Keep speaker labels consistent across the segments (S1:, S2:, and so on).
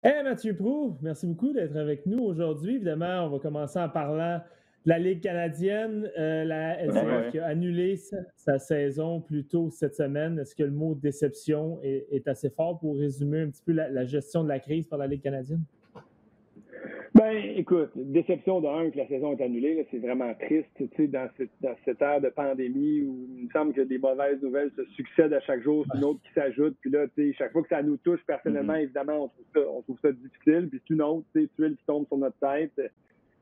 S1: Hey Mathieu Proulx, merci beaucoup d'être avec nous aujourd'hui. Évidemment, on va commencer en parlant de la Ligue canadienne. La LCF qui a annulé sa saison plus tôt cette semaine. Est-ce que le mot déception est assez fort pour résumer un petit peu la gestion de la crise par la Ligue canadienne?
S2: Ben, écoute, déception de un que la saison est annulée, là, c'est vraiment triste, tu sais, dans cette ère de pandémie où il me semble que des mauvaises nouvelles se succèdent à chaque jour, c'est une autre qui s'ajoute, puis là, tu sais, chaque fois que ça nous touche personnellement, évidemment, on trouve ça difficile, puis c'est une autre, tu sais, tuile qui tombe sur notre tête.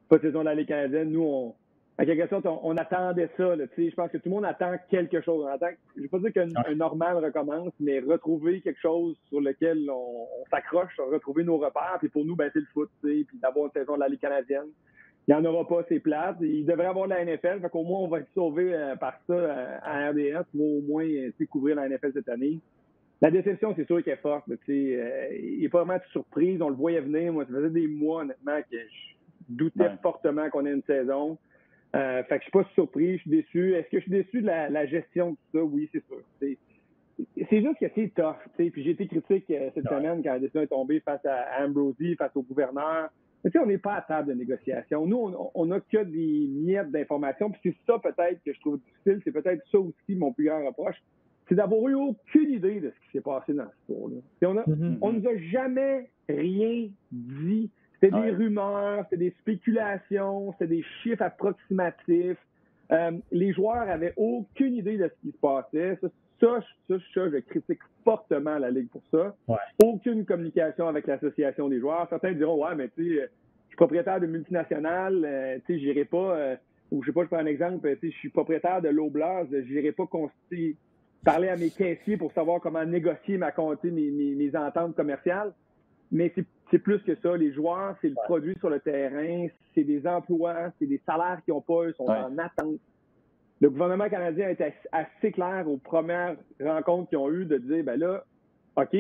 S2: Pas de saison de la Ligue canadienne, nous, à quelque sorte, on attendait ça. Là, je pense que tout le monde attend quelque chose. Je ne vais pas dire qu'un normal recommence, mais retrouver quelque chose sur lequel on s'accroche, retrouver nos repères. Puis pour nous, ben, c'est le foot. Puis d'avoir une saison de la Ligue canadienne. Il n'y en aura pas, c'est plate. Il devrait avoir de la NFL. Fait qu'au moins, on va être sauvé par ça à RDS pour au moins couvrir la NFL cette année. La déception, c'est sûr qu'elle est forte. Il n'est pas vraiment de surprise. On le voyait venir. Moi, ça faisait des mois, honnêtement, que je doutais fortement qu'on ait une saison. Fait que je suis pas surpris, je suis déçu. Est-ce que je suis déçu de la gestion de tout ça? Oui, c'est sûr. C'est juste que c'est tough. Puis j'ai été critique cette semaine quand la décision est tombée face à Ambrosie, face au gouverneur. Mais on n'est pas à table de négociation. Nous, on n'a que des miettes d'informations. Puis c'est ça peut-être que je trouve difficile. C'est peut-être ça aussi mon plus grand reproche. C'est d'avoir eu aucune idée de ce qui s'est passé dans ce tour-là. On nous a jamais rien dit. C'était des rumeurs, c'était des spéculations, c'était des chiffres approximatifs. Les joueurs avaient aucune idée de ce qui se passait. Ça, je critique fortement la Ligue pour ça.
S1: Ouais.
S2: Aucune communication avec l'association des joueurs. Certains diront, ouais, mais tu sais, je suis propriétaire de multinationales, tu sais, j'irai pas, ou je sais pas, je prends un exemple, tu sais, je suis propriétaire de l'Oblast, j'irai pas parler à mes caissiers pour savoir comment négocier mes ententes commerciales. Mais c'est plus que ça. Les joueurs, c'est le produit sur le terrain, c'est des emplois, c'est des salaires qu'ils n'ont pas, ils sont en attente. Le gouvernement canadien a été assez clair aux premières rencontres qu'ils ont eues de dire, ben là, OK,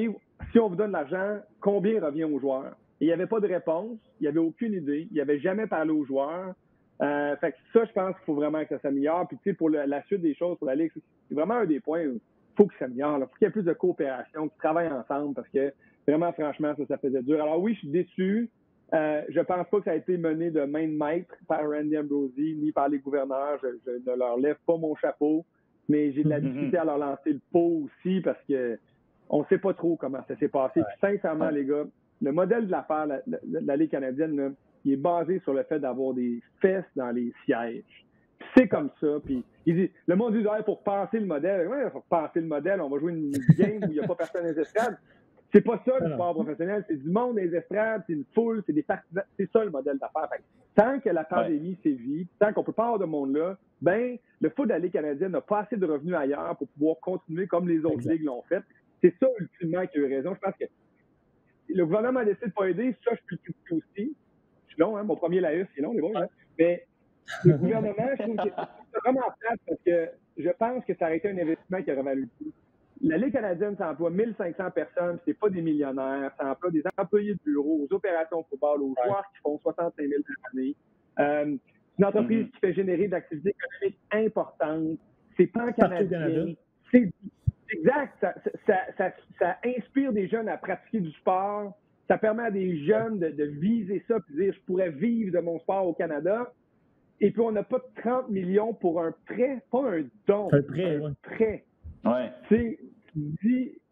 S2: si on vous donne l'argent, combien revient aux joueurs? Et il n'y avait pas de réponse, il n'y avait aucune idée, il n'y avait jamais parlé aux joueurs. Fait que ça, je pense qu'il faut vraiment que ça s'améliore. Puis, tu sais, pour la suite des choses pour la Ligue, c'est vraiment un des points où il faut que ça s'améliore. Il faut qu'il y ait plus de coopération, qu'ils travaillent ensemble parce que vraiment, franchement, ça faisait dur. Alors oui, je suis déçu. Je pense pas que ça a été mené de main de maître par Randy Ambrosie ni par les gouverneurs. Je ne leur lève pas mon chapeau, mais j'ai de la difficulté à leur lancer le pot aussi parce que on sait pas trop comment ça s'est passé. Puis sincèrement, les gars, le modèle de l'affaire, la Ligue canadienne, là, il est basé sur le fait d'avoir des fesses dans les sièges. Puis c'est comme ça. Puis le monde dit, pour passer le modèle, pour passer le modèle, on va jouer une game où il n'y a pas personne dans les estrades. C'est pas ça le sport professionnel, c'est du monde des estrades, c'est une foule, c'est des partisans, c'est ça le modèle d'affaires. Tant que la pandémie sévit, tant qu'on peut pas avoir de monde là, ben le foot de la Ligue canadienne n'a pas assez de revenus ailleurs pour pouvoir continuer comme les autres ligues l'ont fait. C'est ça ultimement qui a eu raison. Je pense que le gouvernement a décidé de pas aider, ça je peux le critiquer aussi. Je suis long, hein, mon premier laïus, c'est long, les bons, hein? Mais le gouvernement, je trouve que c'est vraiment plate parce que je pense que ça aurait été un investissement qui aurait valu le coup. La Ligue canadienne, ça emploie 1500 personnes, c'est pas des millionnaires, ça emploie des employés de bureau, aux opérations de football, aux joueurs qui font 65 000 par année. C'est une entreprise qui fait générer de l'activité économique importante. C'est pan-canadien. C'est exact. Ça inspire des jeunes à pratiquer du sport. Ça permet à des jeunes de viser ça et de dire je pourrais vivre de mon sport au Canada. Et puis on n'a pas de 30 millions pour un prêt, pas un don.
S1: Un prêt,
S2: prêt.
S3: Ouais.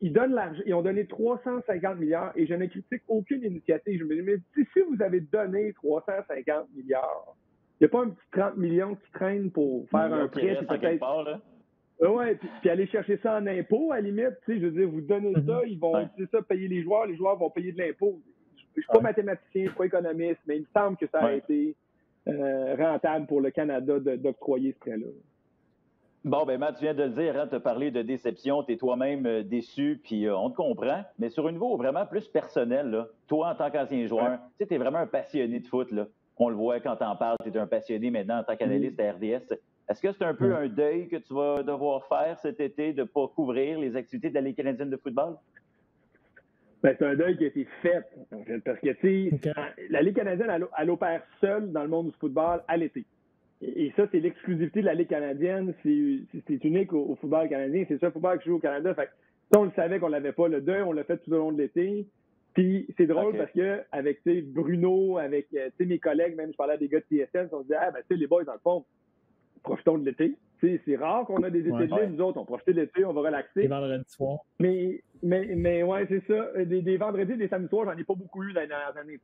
S2: Ils ont donné 350 milliards et je ne critique aucune initiative. Je me dis, mais si vous avez donné 350 milliards, il n'y a pas un petit 30 millions qui traîne pour faire un prêt puis peut-être. Ouais, puis aller chercher ça en impôt, à la limite, je veux dire, vous donnez ça, ils vont utiliser ça, payer les joueurs vont payer de l'impôt. Je ne suis pas mathématicien, je ne suis pas économiste, mais il me semble que ça a été rentable pour le Canada d'octroyer ce prêt-là.
S3: Bon, ben Matt, tu viens de le dire, hein, tu as parlé de déception, tu es toi-même déçu, puis on te comprend, mais sur un niveau vraiment plus personnel, là, toi en tant qu'ancien joueur, tu es vraiment un passionné de foot, là. On le voit quand t'en parles, tu es un passionné maintenant en tant qu'analyste à RDS. Est-ce que c'est un peu un deuil que tu vas devoir faire cet été de ne pas couvrir les activités de la Ligue canadienne de football?
S2: Ben, c'est un deuil qui a été fait, en fait, parce que, tu sais, la Ligue canadienne, elle opère seule dans le monde du football à l'été. Et ça, c'est l'exclusivité de la Ligue canadienne. C'est unique au football canadien. C'est ça le football qui joue au Canada. Fait que, on le savait qu'on l'avait pas. Le deuil, on l'a fait tout au long de l'été. Puis c'est drôle parce que avec Bruno, avec mes collègues, même je parlais à des gars de TSN, on se disait, les boys, dans le fond, profitons de l'été. C'est rare qu'on a des étés de libre, nous autres, on profite de l'été, on va relaxer.
S1: Les vendredis soirs.
S2: Mais ouais, c'est ça. Des vendredis, des samedis soirs, j'en ai pas beaucoup eu dans les dernières années.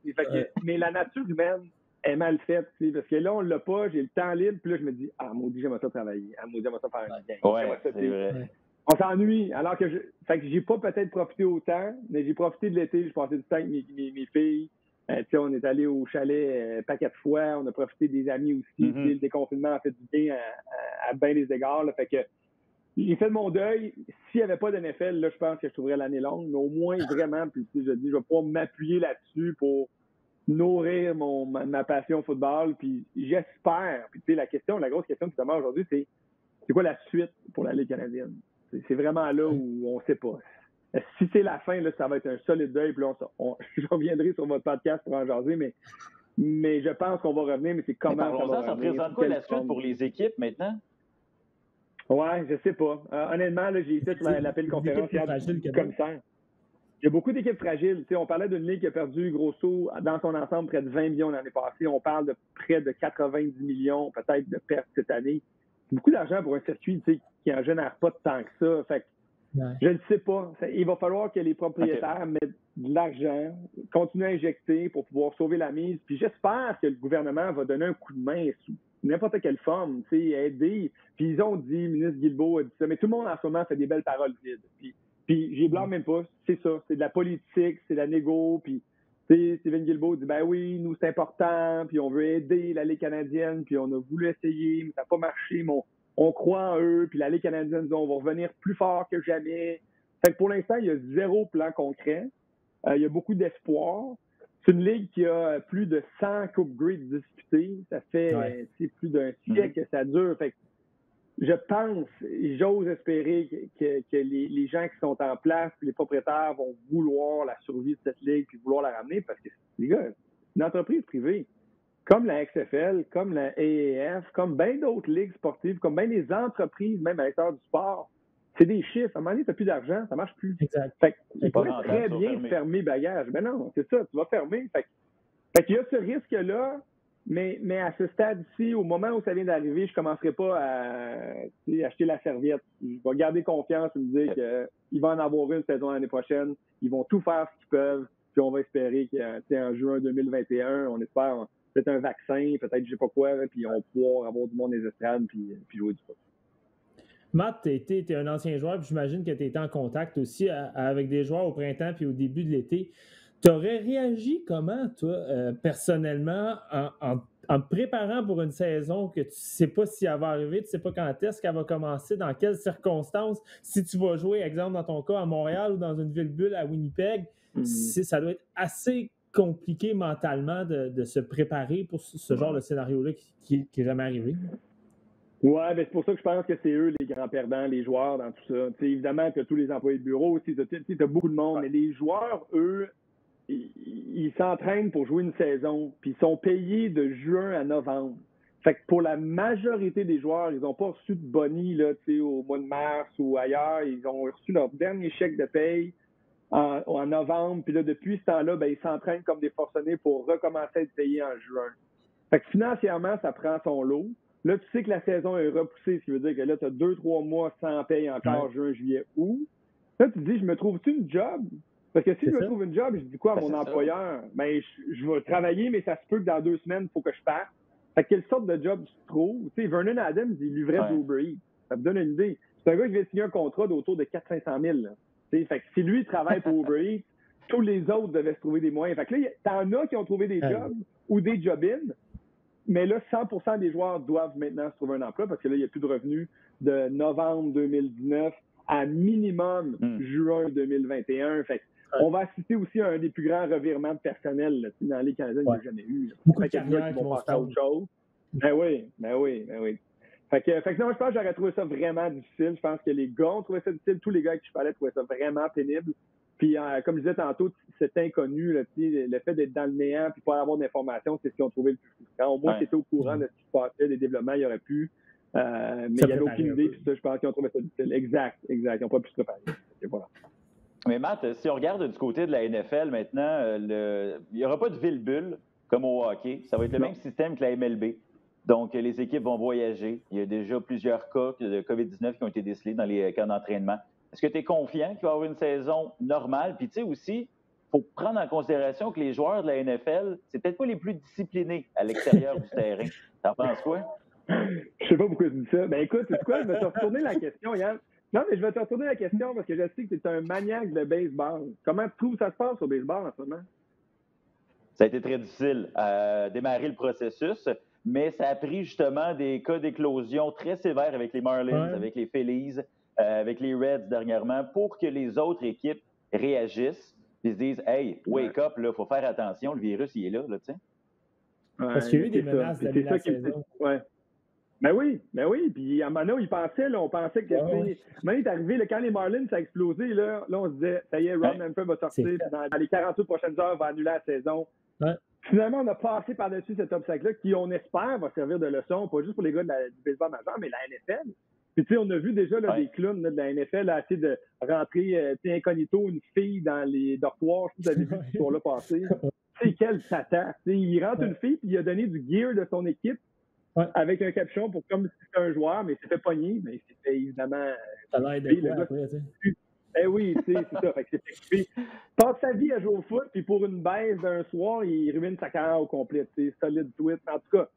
S2: Mais la nature humaine est mal faite, parce que là, on l'a pas, j'ai le temps libre, puis là, je me dis, maudit, j'aimerais ça travailler. Maudit, j'aimerais ça faire un game.
S3: Ouais, c'est vrai.
S2: On s'ennuie, alors que fait que j'ai pas peut-être profité autant, mais j'ai profité de l'été, j'ai passé du temps avec mes filles. On est allé au chalet paquet de fois, on a profité des amis aussi. Le déconfinement a fait du bien à bien des égards. Là, fait que j'ai fait mon deuil. S'il n'y avait pas d'NFL, là, je pense que je trouverais l'année longue, mais au moins vraiment, puis je dis, je vais pouvoir m'appuyer là-dessus pour nourrir ma passion football. Puis j'espère. Puis la grosse question qui se demande aujourd'hui, c'est quoi la suite pour la Ligue canadienne? C'est vraiment là où on ne sait pas. Si c'est la fin, là, ça va être un solide deuil. Puis là, je reviendrai sur votre podcast pour en jaser, mais je pense qu'on va revenir. Mais c'est comment ça va revenir.
S3: Ça représente quoi la suite pour les équipes maintenant?
S2: Ouais, je sais pas. Honnêtement, là, j'ai fait l'appel conférence comme ça. Il y a beaucoup d'équipes fragiles. On parlait d'une ligue qui a perdu, grosso, dans son ensemble, près de 20 millions l'année passée. On parle de près de 90 millions, peut-être, de pertes cette année. C'est beaucoup d'argent pour un circuit qui en génère pas tant que ça. Fait que, je ne sais pas. Il va falloir que les propriétaires mettent de l'argent, continuent à injecter pour pouvoir sauver la mise. Puis j'espère que le gouvernement va donner un coup de main sous n'importe quelle forme, aider. Puis ils ont dit, le ministre Guilbeault a dit ça, mais tout le monde en ce moment fait des belles paroles vides. Puis j'y blâme même pas. C'est ça. C'est de la politique, c'est de la négo. Puis Steven Guilbeault dit, ben oui, nous c'est important, puis on veut aider la Ligue canadienne, puis on a voulu essayer, mais ça n'a pas marché, mais on croit en eux, puis la Ligue canadienne dit on va revenir plus fort que jamais. Fait que pour l'instant, il y a 0 plan concret. Il y a beaucoup d'espoir. C'est une ligue qui a plus de 100 Coupe Grey disputées. Ça fait plus d'un siècle que ça dure. Fait que je pense, j'ose espérer que les gens qui sont en place, les propriétaires vont vouloir la survie de cette ligue puis vouloir la ramener parce que, les gars, une entreprise privée, comme la XFL, comme la AAF, comme bien d'autres ligues sportives, comme bien des entreprises, même à l'extérieur du sport, c'est des chiffres. À un moment donné, tu n'as plus d'argent, ça ne marche plus.
S1: Exact.
S2: Fait qu'il pourrait très bien fermer bagage. Mais non, c'est ça, tu vas fermer. Fait qu'il y a ce risque-là, mais à ce stade-ci, au moment où ça vient d'arriver, je ne commencerai pas à acheter la serviette. Je vais garder confiance et me dire qu'il va en avoir une saison l'année prochaine. Ils vont tout faire ce qu'ils peuvent. Puis on va espérer qu'en juin 2021, on espère peut-être un vaccin, peut-être je sais pas quoi, là, puis on va pouvoir avoir du monde des estrades puis jouer du foot.
S1: Matt, tu es un ancien joueur, puis j'imagine que tu étais en contact aussi avec des joueurs au printemps puis au début de l'été. Tu aurais réagi comment, toi, personnellement, en te préparant pour une saison que tu ne sais pas si elle va arriver, tu ne sais pas quand est-ce qu'elle va commencer, dans quelles circonstances, si tu vas jouer, exemple, dans ton cas, à Montréal ou dans une ville-bulle à Winnipeg, ça doit être assez compliqué mentalement de se préparer pour ce genre de scénario-là qui n'est jamais arrivé.
S2: Ouais, ben c'est pour ça que je pense que c'est eux les grands perdants, les joueurs dans tout ça. T'sais, évidemment, tu as tous les employés de bureau aussi, tu as beaucoup de monde, mais les joueurs, eux, ils s'entraînent pour jouer une saison, puis ils sont payés de juin à novembre. Fait que pour la majorité des joueurs, ils n'ont pas reçu de boni là, au mois de mars ou ailleurs. Ils ont reçu leur dernier chèque de paye en novembre, puis là, depuis ce temps-là, ben, ils s'entraînent comme des forcenés pour recommencer à être payés en juin. Fait que financièrement, ça prend son lot. Là, tu sais que la saison est repoussée, ce qui veut dire que là, tu as 2-3 mois sans paye encore, juin, juillet, août. Là, tu te dis, je me trouve-tu une job? Parce que si je me trouve une job, je dis quoi à mon employeur? Ben, je vais travailler, mais ça se peut que dans 2 semaines, il faut que je parte. Fait que quelle sorte de job tu trouves? Tu sais, Vernon Adams, il livrait du Uber Eats. Ça te donne une idée. C'est un gars qui vient signer un contrat d'autour de 400-500 000. Là. Fait que si lui travaille pour Uber Eats, tous les autres devaient se trouver des moyens. Fait que là, t'en as qui ont trouvé des jobs ou des job-ins. Mais là, 100% des joueurs doivent maintenant se trouver un emploi parce que là, il n'y a plus de revenus de novembre 2019 à minimum juin 2021. Fait on va assister aussi à un des plus grands revirements de personnel là, dans les Canadiens qu'il n'y a jamais eu.
S1: Beaucoup de carrières
S2: qui vont passer à autre chose. Ben oui. Fait que non, je pense que j'aurais trouvé ça vraiment difficile. Je pense que les gars ont trouvé ça difficile. Tous les gars avec qui je parlais trouvaient ça vraiment pénible. Puis, comme je disais tantôt, cet inconnu, là, le fait d'être dans le néant et pas avoir d'informations, c'est ce qu'ils ont trouvé le plus frustrant. Au moins, tu étais au courant de ce qui se passait, des développements, il y aurait pu. Mais il n'y avait aucune idée. Puis ça, je pense qu'ils ont trouvé ça difficile. Exact. Ils n'ont pas pu se préparer. Voilà.
S3: Mais Matt, si on regarde du côté de la NFL maintenant, il n'y aura pas de ville-bulle comme au hockey. Ça va être le même système que la MLB. Donc, les équipes vont voyager. Il y a déjà plusieurs cas de COVID-19 qui ont été décelés dans les camps d'entraînement. Est-ce que tu es confiant qu'il va y avoir une saison normale? Puis, tu sais aussi, il faut prendre en considération que les joueurs de la NFL, c'est peut-être pas les plus disciplinés à l'extérieur du terrain. T'en penses quoi?
S2: Je sais pas pourquoi je dis ça. Ben écoute, c'est quoi? Je vais te retourner la question, Yann. Non, mais je vais te retourner la question parce que je sais que tu es un maniaque de baseball. Comment tu trouves ça se passe au baseball en ce moment?
S3: Ça a été très difficile à démarrer le processus, mais ça a pris justement des cas d'éclosion très sévères avec les Marlins, avec les Phillies, avec les Reds dernièrement, pour que les autres équipes réagissent et se disent « Hey, wake up, il faut faire attention, le virus, il est là, tu sais. »
S1: Parce qu'il y a eu des menaces d'annuler la saison.
S2: Ouais. Ben oui. Puis à Mano, on pensait que Mano est arrivé, là, quand les Marlins ça a explosé, là on se disait, ça y est, Ron Manfred va sortir, dans les 48 prochaines heures, va annuler la saison.
S1: Ouais.
S2: Finalement, on a passé par-dessus cet obstacle-là qui, on espère, va servir de leçon, pas juste pour les gars du baseball majeur, mais la NFL. Puis tu sais, on a vu déjà des clowns de la NFL essayer de rentrer incognito une fille dans les dortoirs. Je sais que vous avez vu ce tour-là passer. Tu sais, quel tata. Il rentre une fille, puis il a donné du gear de son équipe. Avec un capuchon pour comme si c'était un joueur, mais il s'est fait pogner, mais c'était évidemment.
S1: Ça a l'air de quoi après, tu sais?
S2: Eh oui, tu sais, c'est ça. Fait que c'est fait. Passe sa vie à jouer au foot, puis pour une baisse d'un soir, il ruine sa carrière au complet. Tu sais, solide tweet. En tout cas,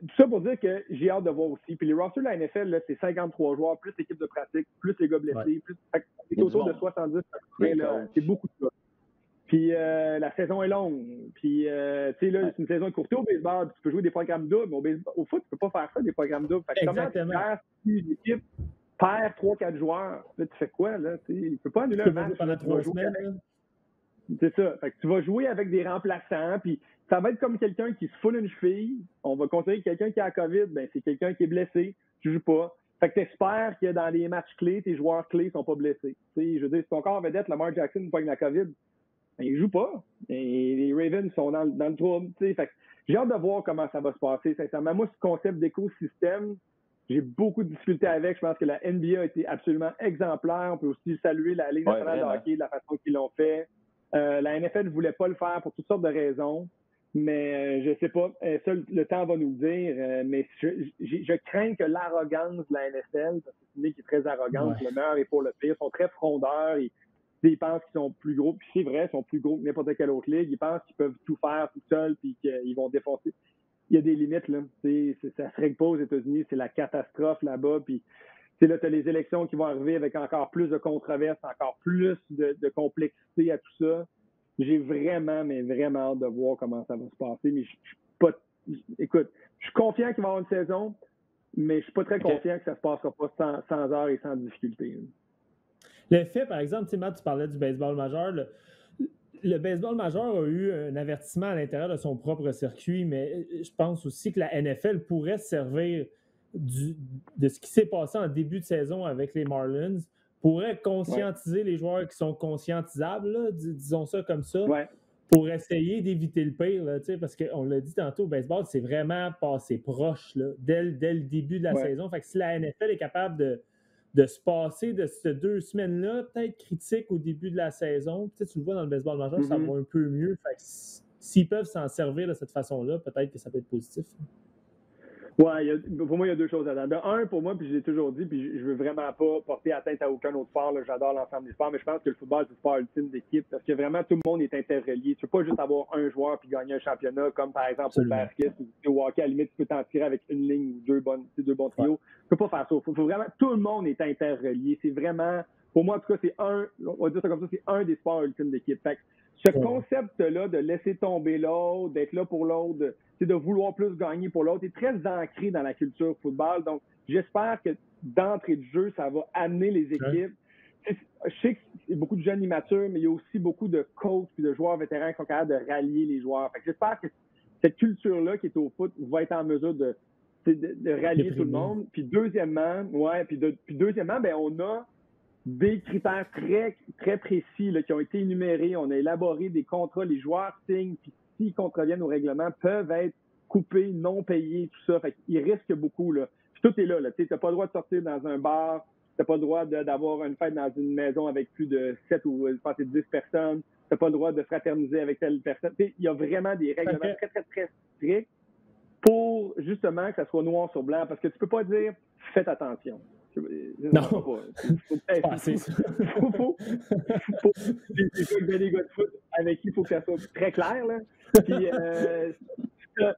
S2: tout ça pour dire que j'ai hâte de voir aussi. Puis les rosters de la NFL, là, c'est 53 joueurs, plus l'équipe de pratique, plus les gars blessés, plus. C'est autour de 70. C'est beaucoup de ça. Puis la saison est longue. Puis, tu sais, là, c'est une saison courte au baseball. Tu peux jouer des programmes doubles. Mais au foot, tu peux pas faire ça, des programmes doubles. Fait que comment tu fais si une équipe perd 3-4 joueurs? Là, tu fais quoi, là? Tu peux pas annuler un match.
S1: Pendant 3 semaines.
S2: C'est ça. Fait que tu vas jouer avec des remplaçants. Puis ça va être comme quelqu'un qui se foule une cheville. On va considérer que quelqu'un qui a la COVID, ben, c'est quelqu'un qui est blessé. Tu joues pas. Fait que t'espères que dans les matchs clés, tes joueurs clés sont pas blessés. T'sais, je veux dire, si ton corps vedette, Lamar Jackson pogne la COVID, ben, il joue pas. Et les Ravens sont dans le trouble. Fait que j'ai hâte de voir comment ça va se passer. Sincèrement, moi, ce concept d'écosystème, j'ai beaucoup de difficultés avec. Je pense que la NBA a été absolument exemplaire. On peut aussi saluer la Ligue nationale de hockey de la façon qu'ils l'ont fait. La NFL ne voulait pas le faire pour toutes sortes de raisons. Mais je sais pas. Ça, le temps va nous le dire. Mais je crains que l'arrogance de la NFL, parce que c'est une ligue qui est très arrogante, le meilleur et pour le pire, sont très frondeurs. Ils pensent qu'ils sont plus gros, puis c'est vrai, ils sont plus gros que n'importe quelle autre ligue. Ils pensent qu'ils peuvent tout faire tout seuls, puis qu'ils vont défoncer. Il y a des limites, là. Ça se règle pas aux États-Unis, c'est la catastrophe là-bas. Puis là, tu as les élections qui vont arriver avec encore plus de controverses, encore plus de complexité à tout ça. J'ai vraiment, mais vraiment hâte de voir comment ça va se passer. Mais je suis pas. Écoute, je suis confiant qu'il va y avoir une saison, mais je suis pas très confiant que ça se passera pas sans heure et sans difficulté. Là.
S1: Le fait, par exemple, Matt, tu parlais du baseball majeur. Le baseball majeur a eu un avertissement à l'intérieur de son propre circuit, mais je pense aussi que la NFL pourrait se servir de ce qui s'est passé en début de saison avec les Marlins, pourrait conscientiser les joueurs qui sont conscientisables, là, disons ça comme ça, pour essayer d'éviter le pire, là, parce qu'on l'a dit tantôt, le baseball, c'est vraiment passé proche là, dès le début de la saison. Fait que si la NFL est capable de se passer de ces 2 semaines-là, peut-être critique au début de la saison. Peut-être tu le vois dans le baseball majeur, ça va un peu mieux. Fait que s'ils peuvent s'en servir de cette façon-là, peut-être que ça peut être positif.
S2: Oui, pour moi, il y a 2 choses là-dedans. Un, pour moi, puis je l'ai toujours dit, puis je veux vraiment pas porter atteinte à aucun autre sport. Là, j'adore l'ensemble des sports, mais je pense que le football, c'est le sport ultime d'équipe parce que vraiment, tout le monde est interrelié. Tu peux pas juste avoir un joueur puis gagner un championnat, comme par exemple au basket ou au hockey. À la limite, tu peux t'en tirer avec une ligne ou deux bons trios. Tu peux pas faire ça. Faut vraiment, tout le monde est interrelié. C'est vraiment, pour moi, en tout cas, on va dire ça comme ça, c'est un des sports ultimes d'équipe. Fait que ce concept-là de laisser tomber l'autre, d'être là pour l'autre, de vouloir plus gagner pour l'autre, est très ancré dans la culture football. Donc, j'espère que d'entrée de jeu, ça va amener les équipes. Je sais qu'il y a beaucoup de jeunes immatures, mais il y a aussi beaucoup de coachs et de joueurs vétérans qui sont capables de rallier les joueurs. Fait que j'espère que cette culture-là qui est au foot va être en mesure de rallier tout le monde. Puis deuxièmement, ben on a des critères très, très précis là, qui ont été énumérés. On a élaboré des contrats, les joueurs signent, puis s'ils contreviennent au règlement, peuvent être coupés, non payés, tout ça. Fait qu'ils risquent beaucoup. Là. Puis tout est là. Tu n'as pas le droit de sortir dans un bar t'as pas le droit d'avoir une fête dans une maison avec plus de 7 ou je pense, 10 personnes, t'as pas le droit de fraterniser avec telle personne. Il y a vraiment des règlements très, très, très stricts pour justement que ça soit noir sur blanc, parce que tu peux pas dire « faites attention ».
S1: Non,
S2: faut des gars de foot avec qui il faut que ça soit très clair. Là. Puis, ça,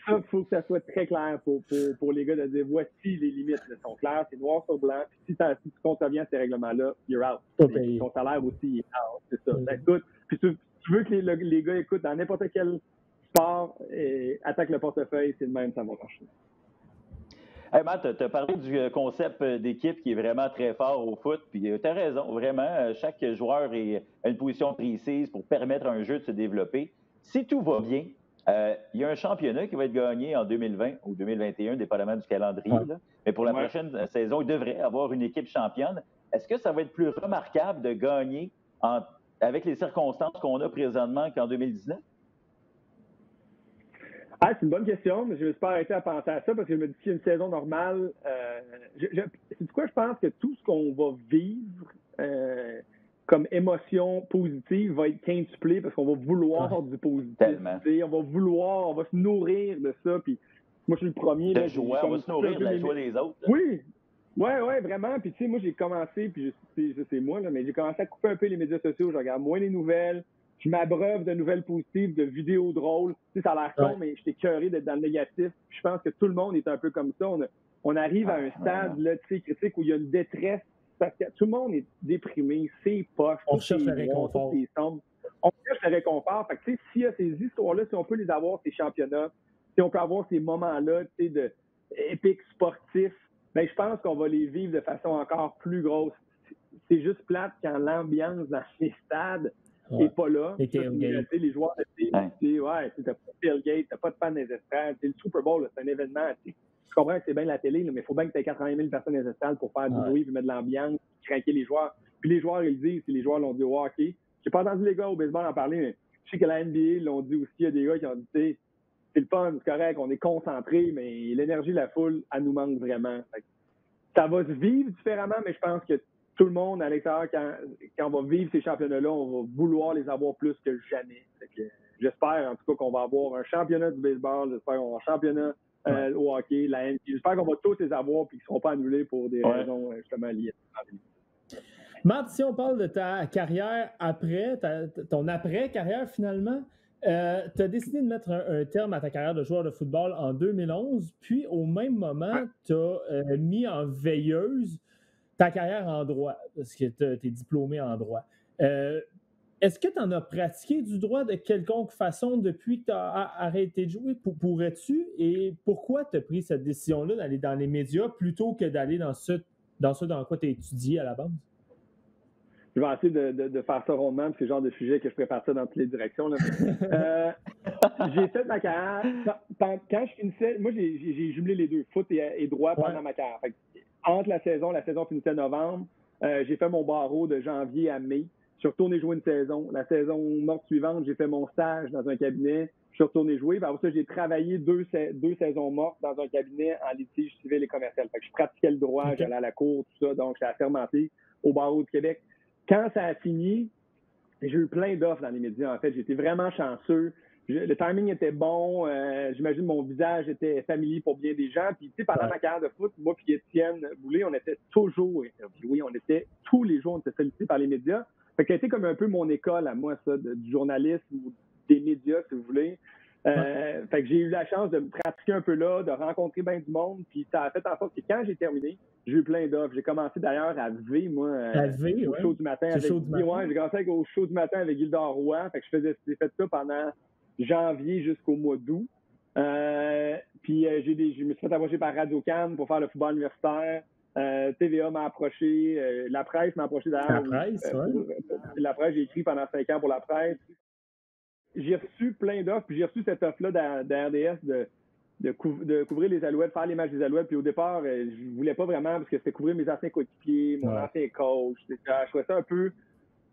S2: il faut que ça soit très clair pour les gars de dire voici les limites sont claires, c'est noir sur blanc. Puis si tu contreviens à ces règlements-là, you're out. Ton salaire aussi il est out. C'est ça. Écoute, puis tu veux que les gars écoutent dans n'importe quel sport et attaquent le portefeuille, c'est le même, ça va marcher.
S3: Hey Matt, tu as parlé du concept d'équipe qui est vraiment très fort au foot, puis tu as raison, vraiment, chaque joueur a une position précise pour permettre à un jeu de se développer. Si tout va bien, il y a un championnat qui va être gagné en 2020 ou 2021, dépendamment du calendrier, là. Mais pour la prochaine saison, il devrait avoir une équipe championne. Est-ce que ça va être plus remarquable de gagner avec les circonstances qu'on a présentement qu'en 2019?
S2: Ah, c'est une bonne question, mais je ne me suis pas arrêté à penser à ça parce que je me dis qu'il y a une saison normale. C'est quoi, je pense que tout ce qu'on va vivre comme émotion positive va être quintuplé parce qu'on va vouloir du positif. On va vouloir, on va se nourrir de ça. Puis moi, je suis le premier.
S3: De joie, on va se nourrir de la joie des autres. Là.
S2: Oui, vraiment. Puis tu sais, moi, j'ai commencé, puis c'est moi, là, mais j'ai commencé à couper un peu les médias sociaux. Je regarde moins les nouvelles. Je m'abreuve de nouvelles positives, de vidéos drôles. Tu sais, ça a l'air con, mais j'étais curieux d'être dans le négatif. Puis je pense que tout le monde est un peu comme ça. On arrive à un stade là, critique où il y a une détresse parce que tout le monde est déprimé, c'est poche.
S1: On cherche le réconfort.
S2: On cherche le réconfort. Fait que, tu sais, s'il y a ces histoires-là, si on peut les avoir, ces championnats, si on peut avoir ces moments-là, tu sais, de épiques sportifs, ben je pense qu'on va les vivre de façon encore plus grosse. C'est juste plate quand l'ambiance dans les stades n'est pas là. Les joueurs de t'as pas de tailgate, t'as pas de fans des estrades. Le Super Bowl, c'est un événement. Je comprends que c'est bien la télé, là, mais il faut bien que tu aies 80 000 personnes dans les estrades pour faire du bruit, puis mettre de l'ambiance, craquer les joueurs. Puis les joueurs, ils le disent, les joueurs l'ont dit au hockey. J'ai pas entendu les gars au baseball en parler, mais je sais que la NBA l'ont dit aussi. Il y a des gars qui ont dit, c'est le fun, c'est correct, on est concentré, mais l'énergie de la foule, elle nous manque vraiment. Ça va se vivre différemment, mais je pense que tout le monde à l'extérieur, quand on va vivre ces championnats-là, on va vouloir les avoir plus que jamais. J'espère en tout cas qu'on va avoir un championnat du baseball, j'espère qu'on va avoir un championnat au hockey, la NBA. J'espère qu'on va tous les avoir et qu'ils ne seront pas annulés pour des raisons justement liées à la pandémie.
S1: Matt, si on parle de ta carrière après, ton après-carrière finalement, tu as décidé de mettre un terme à ta carrière de joueur de football en 2011, puis au même moment, tu as mis en veilleuse ta carrière en droit, parce que tu es diplômé en droit. Est-ce que tu en as pratiqué du droit de quelconque façon depuis que tu as arrêté de jouer? Pourrais-tu? Et pourquoi tu as pris cette décision-là d'aller dans les médias plutôt que d'aller dans ce dans quoi tu as étudié à la base?
S2: Je vais essayer de faire ça rondement, c'est le genre de sujet que je prépare ça dans toutes les directions. Là. J'ai fait ma carrière. Quand je finissais, moi, j'ai jumelé les deux, foot et droit pendant ma carrière. Fait, entre la saison finissait novembre. J'ai fait mon barreau de janvier à mai. Je suis retourné jouer une saison. La saison morte suivante, j'ai fait mon stage dans un cabinet. Je suis retourné jouer. Puis après ça, j'ai travaillé deux saisons mortes dans un cabinet en litige civil et commercial. Fait que je pratiquais le droit, j'allais à la cour, tout ça. Donc, j'étais assermenté au barreau du Québec. Quand ça a fini, j'ai eu plein d'offres dans les médias. En fait, j'étais vraiment chanceux. Le timing était bon. J'imagine mon visage était familier pour bien des gens. Puis, tu sais, pendant ma carrière de foot, moi et Étienne Boulay, on était toujours interviewés. On était tous les jours, on était sollicités par les médias. Fait que ça a été comme un peu mon école à moi, ça, du journalisme ou des médias, si vous voulez. Fait que j'ai eu la chance de me pratiquer un peu là, de rencontrer bien du monde. Puis ça a fait en sorte que quand j'ai terminé, j'ai eu plein d'offres. J'ai commencé d'ailleurs à V, moi, au show du matin. J'ai commencé au show du matin avec Gildor Roy. Fait que j'ai fait ça pendant janvier jusqu'au mois d'août. Puis je me suis fait approcher par Radio-Can pour faire le football universitaire. TVA m'a approché. La presse m'a approché d'ailleurs. La presse, j'ai écrit pendant 5 ans pour la presse. J'ai reçu plein d'offres, puis j'ai reçu cette offre-là d'RDS de couvrir les Alouettes, faire les matchs des Alouettes. Puis au départ, je voulais pas vraiment parce que c'était couvrir mes anciens coéquipiers, mon ancien coach. Je trouvais ça un peu,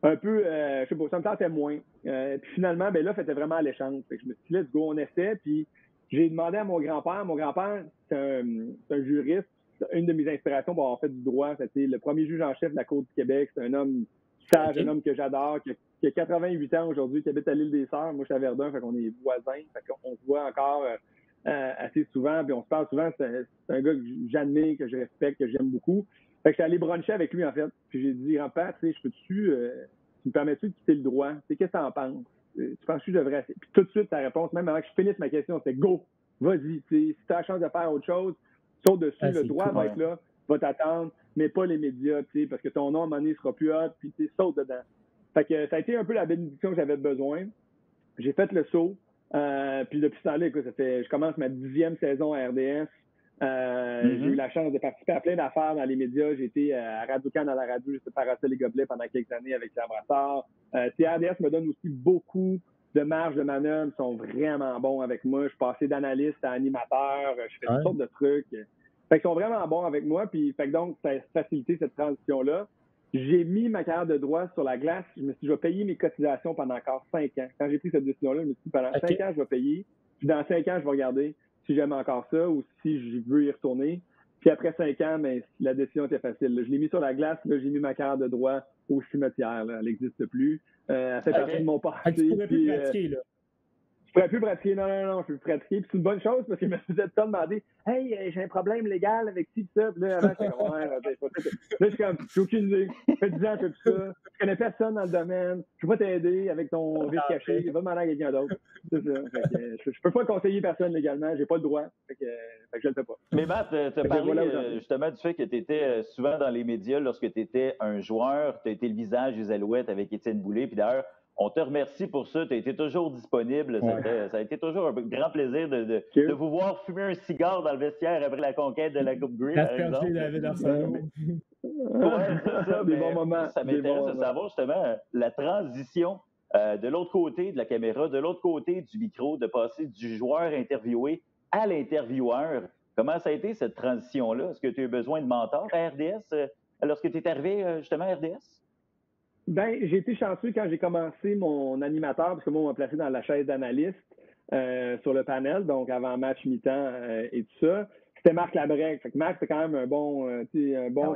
S2: je sais pas, ça me tentait moins. Puis finalement, ben l'offre était vraiment alléchante. Fait que je me suis dit, let's go, on essaie. Puis j'ai demandé à mon grand-père. Mon grand-père, c'est un juriste. une de mes inspirations pour avoir fait du droit. C'était le premier juge en chef de la Cour du Québec. C'est un homme sage, un homme que j'adore, qui a 88 ans aujourd'hui, qui habite à l'île des Sœurs. Moi, je suis à Verdun, fait qu'on est voisins. Fait qu'on se voit encore assez souvent, puis on se parle souvent. C'est un gars que j'admire, que je respecte, que j'aime beaucoup. Fait que j'étais allé bruncher avec lui, en fait. Puis j'ai dit, grand-père, tu sais, tu me permets-tu de quitter le droit? Tu sais, qu'est-ce que t'en penses? Tu penses que je devrais? Puis tout de suite, ta réponse, même avant que je finisse ma question, c'était go! Vas-y, si tu as la chance de faire autre chose, saute dessus, le droit va être là, va t'attendre, mais pas les médias, parce que ton nom à un moment donné sera plus hot, puis tu saute dedans. Fait que ça a été un peu la bénédiction que j'avais besoin. J'ai fait le saut, puis depuis ce temps-là, écoute, je commence ma 10e saison à RDS. J'ai eu la chance de participer à plein d'affaires dans les médias. J'ai été à Radio-Can à la radio, j'étais Paracel et Gobelets pendant quelques années avec les Brassard. RDS me donne aussi beaucoup de marge de manœuvre, ils sont vraiment bons avec moi. Je suis passé d'analyste à animateur, je fais toutes sortes de trucs. Fait qu'ils sont vraiment bons avec moi, puis fait que donc, ça a facilité cette transition-là. J'ai mis ma carrière de droit sur la glace. Je me suis dit, je vais payer mes cotisations pendant encore 5 ans. Quand j'ai pris cette décision-là, je me suis dit, pendant 5 ans, je vais payer. Puis dans 5 ans, je vais regarder si j'aime encore ça ou si je veux y retourner. Puis après 5 ans, ben, la décision était facile. Là, je l'ai mis sur la glace, là, j'ai mis ma carrière de droit au cimetière. Là. Elle n'existe plus. Elle fait partie de mon passé.
S1: Tu pourrais plus pratiquer, là.
S2: Je pourrais plus pratiquer. Non, je peux plus pratiquer. Puis c'est une bonne chose parce que je me faisais tout le temps demander hey, j'ai un problème légal avec ci, ça. Puis là, avant, j'étais comme, là, je suis comme, j'ai aucune idée. Ça fait 10 ans que je fais ça. Je connais personne dans le domaine. Je peux pas t'aider avec ton vice caché. Va demander à quelqu'un d'autre. C'est ça. Je peux pas conseiller personne légalement. J'ai pas le droit. Fait que je le fais pas.
S3: Mais Matt, tu as parlé justement du fait que tu étais souvent dans les médias lorsque tu étais un joueur. Tu as été le visage des Alouettes avec Étienne Boulay. Puis d'ailleurs, on te remercie pour ça. Tu as été toujours disponible. Ça a été toujours un grand plaisir de vous voir fumer un cigare dans le vestiaire après la conquête de la Coupe Grey, par exemple.
S1: David Arsenault.
S3: C'est ça.
S2: Des bons moments.
S3: Ça m'intéresse de savoir justement la transition de l'autre côté de la caméra, de l'autre côté du micro, de passer du joueur interviewé à l'intervieweur. Comment ça a été cette transition-là? Est-ce que tu as eu besoin de mentors à RDS lorsque tu es arrivé justement à RDS?
S2: Ben, j'ai été chanceux quand j'ai commencé mon animateur, parce que moi, on m'a placé dans la chaise d'analyste sur le panel, donc avant match mi-temps et tout ça. C'était Marc Labrec. Fait que Marc, c'est quand même un bon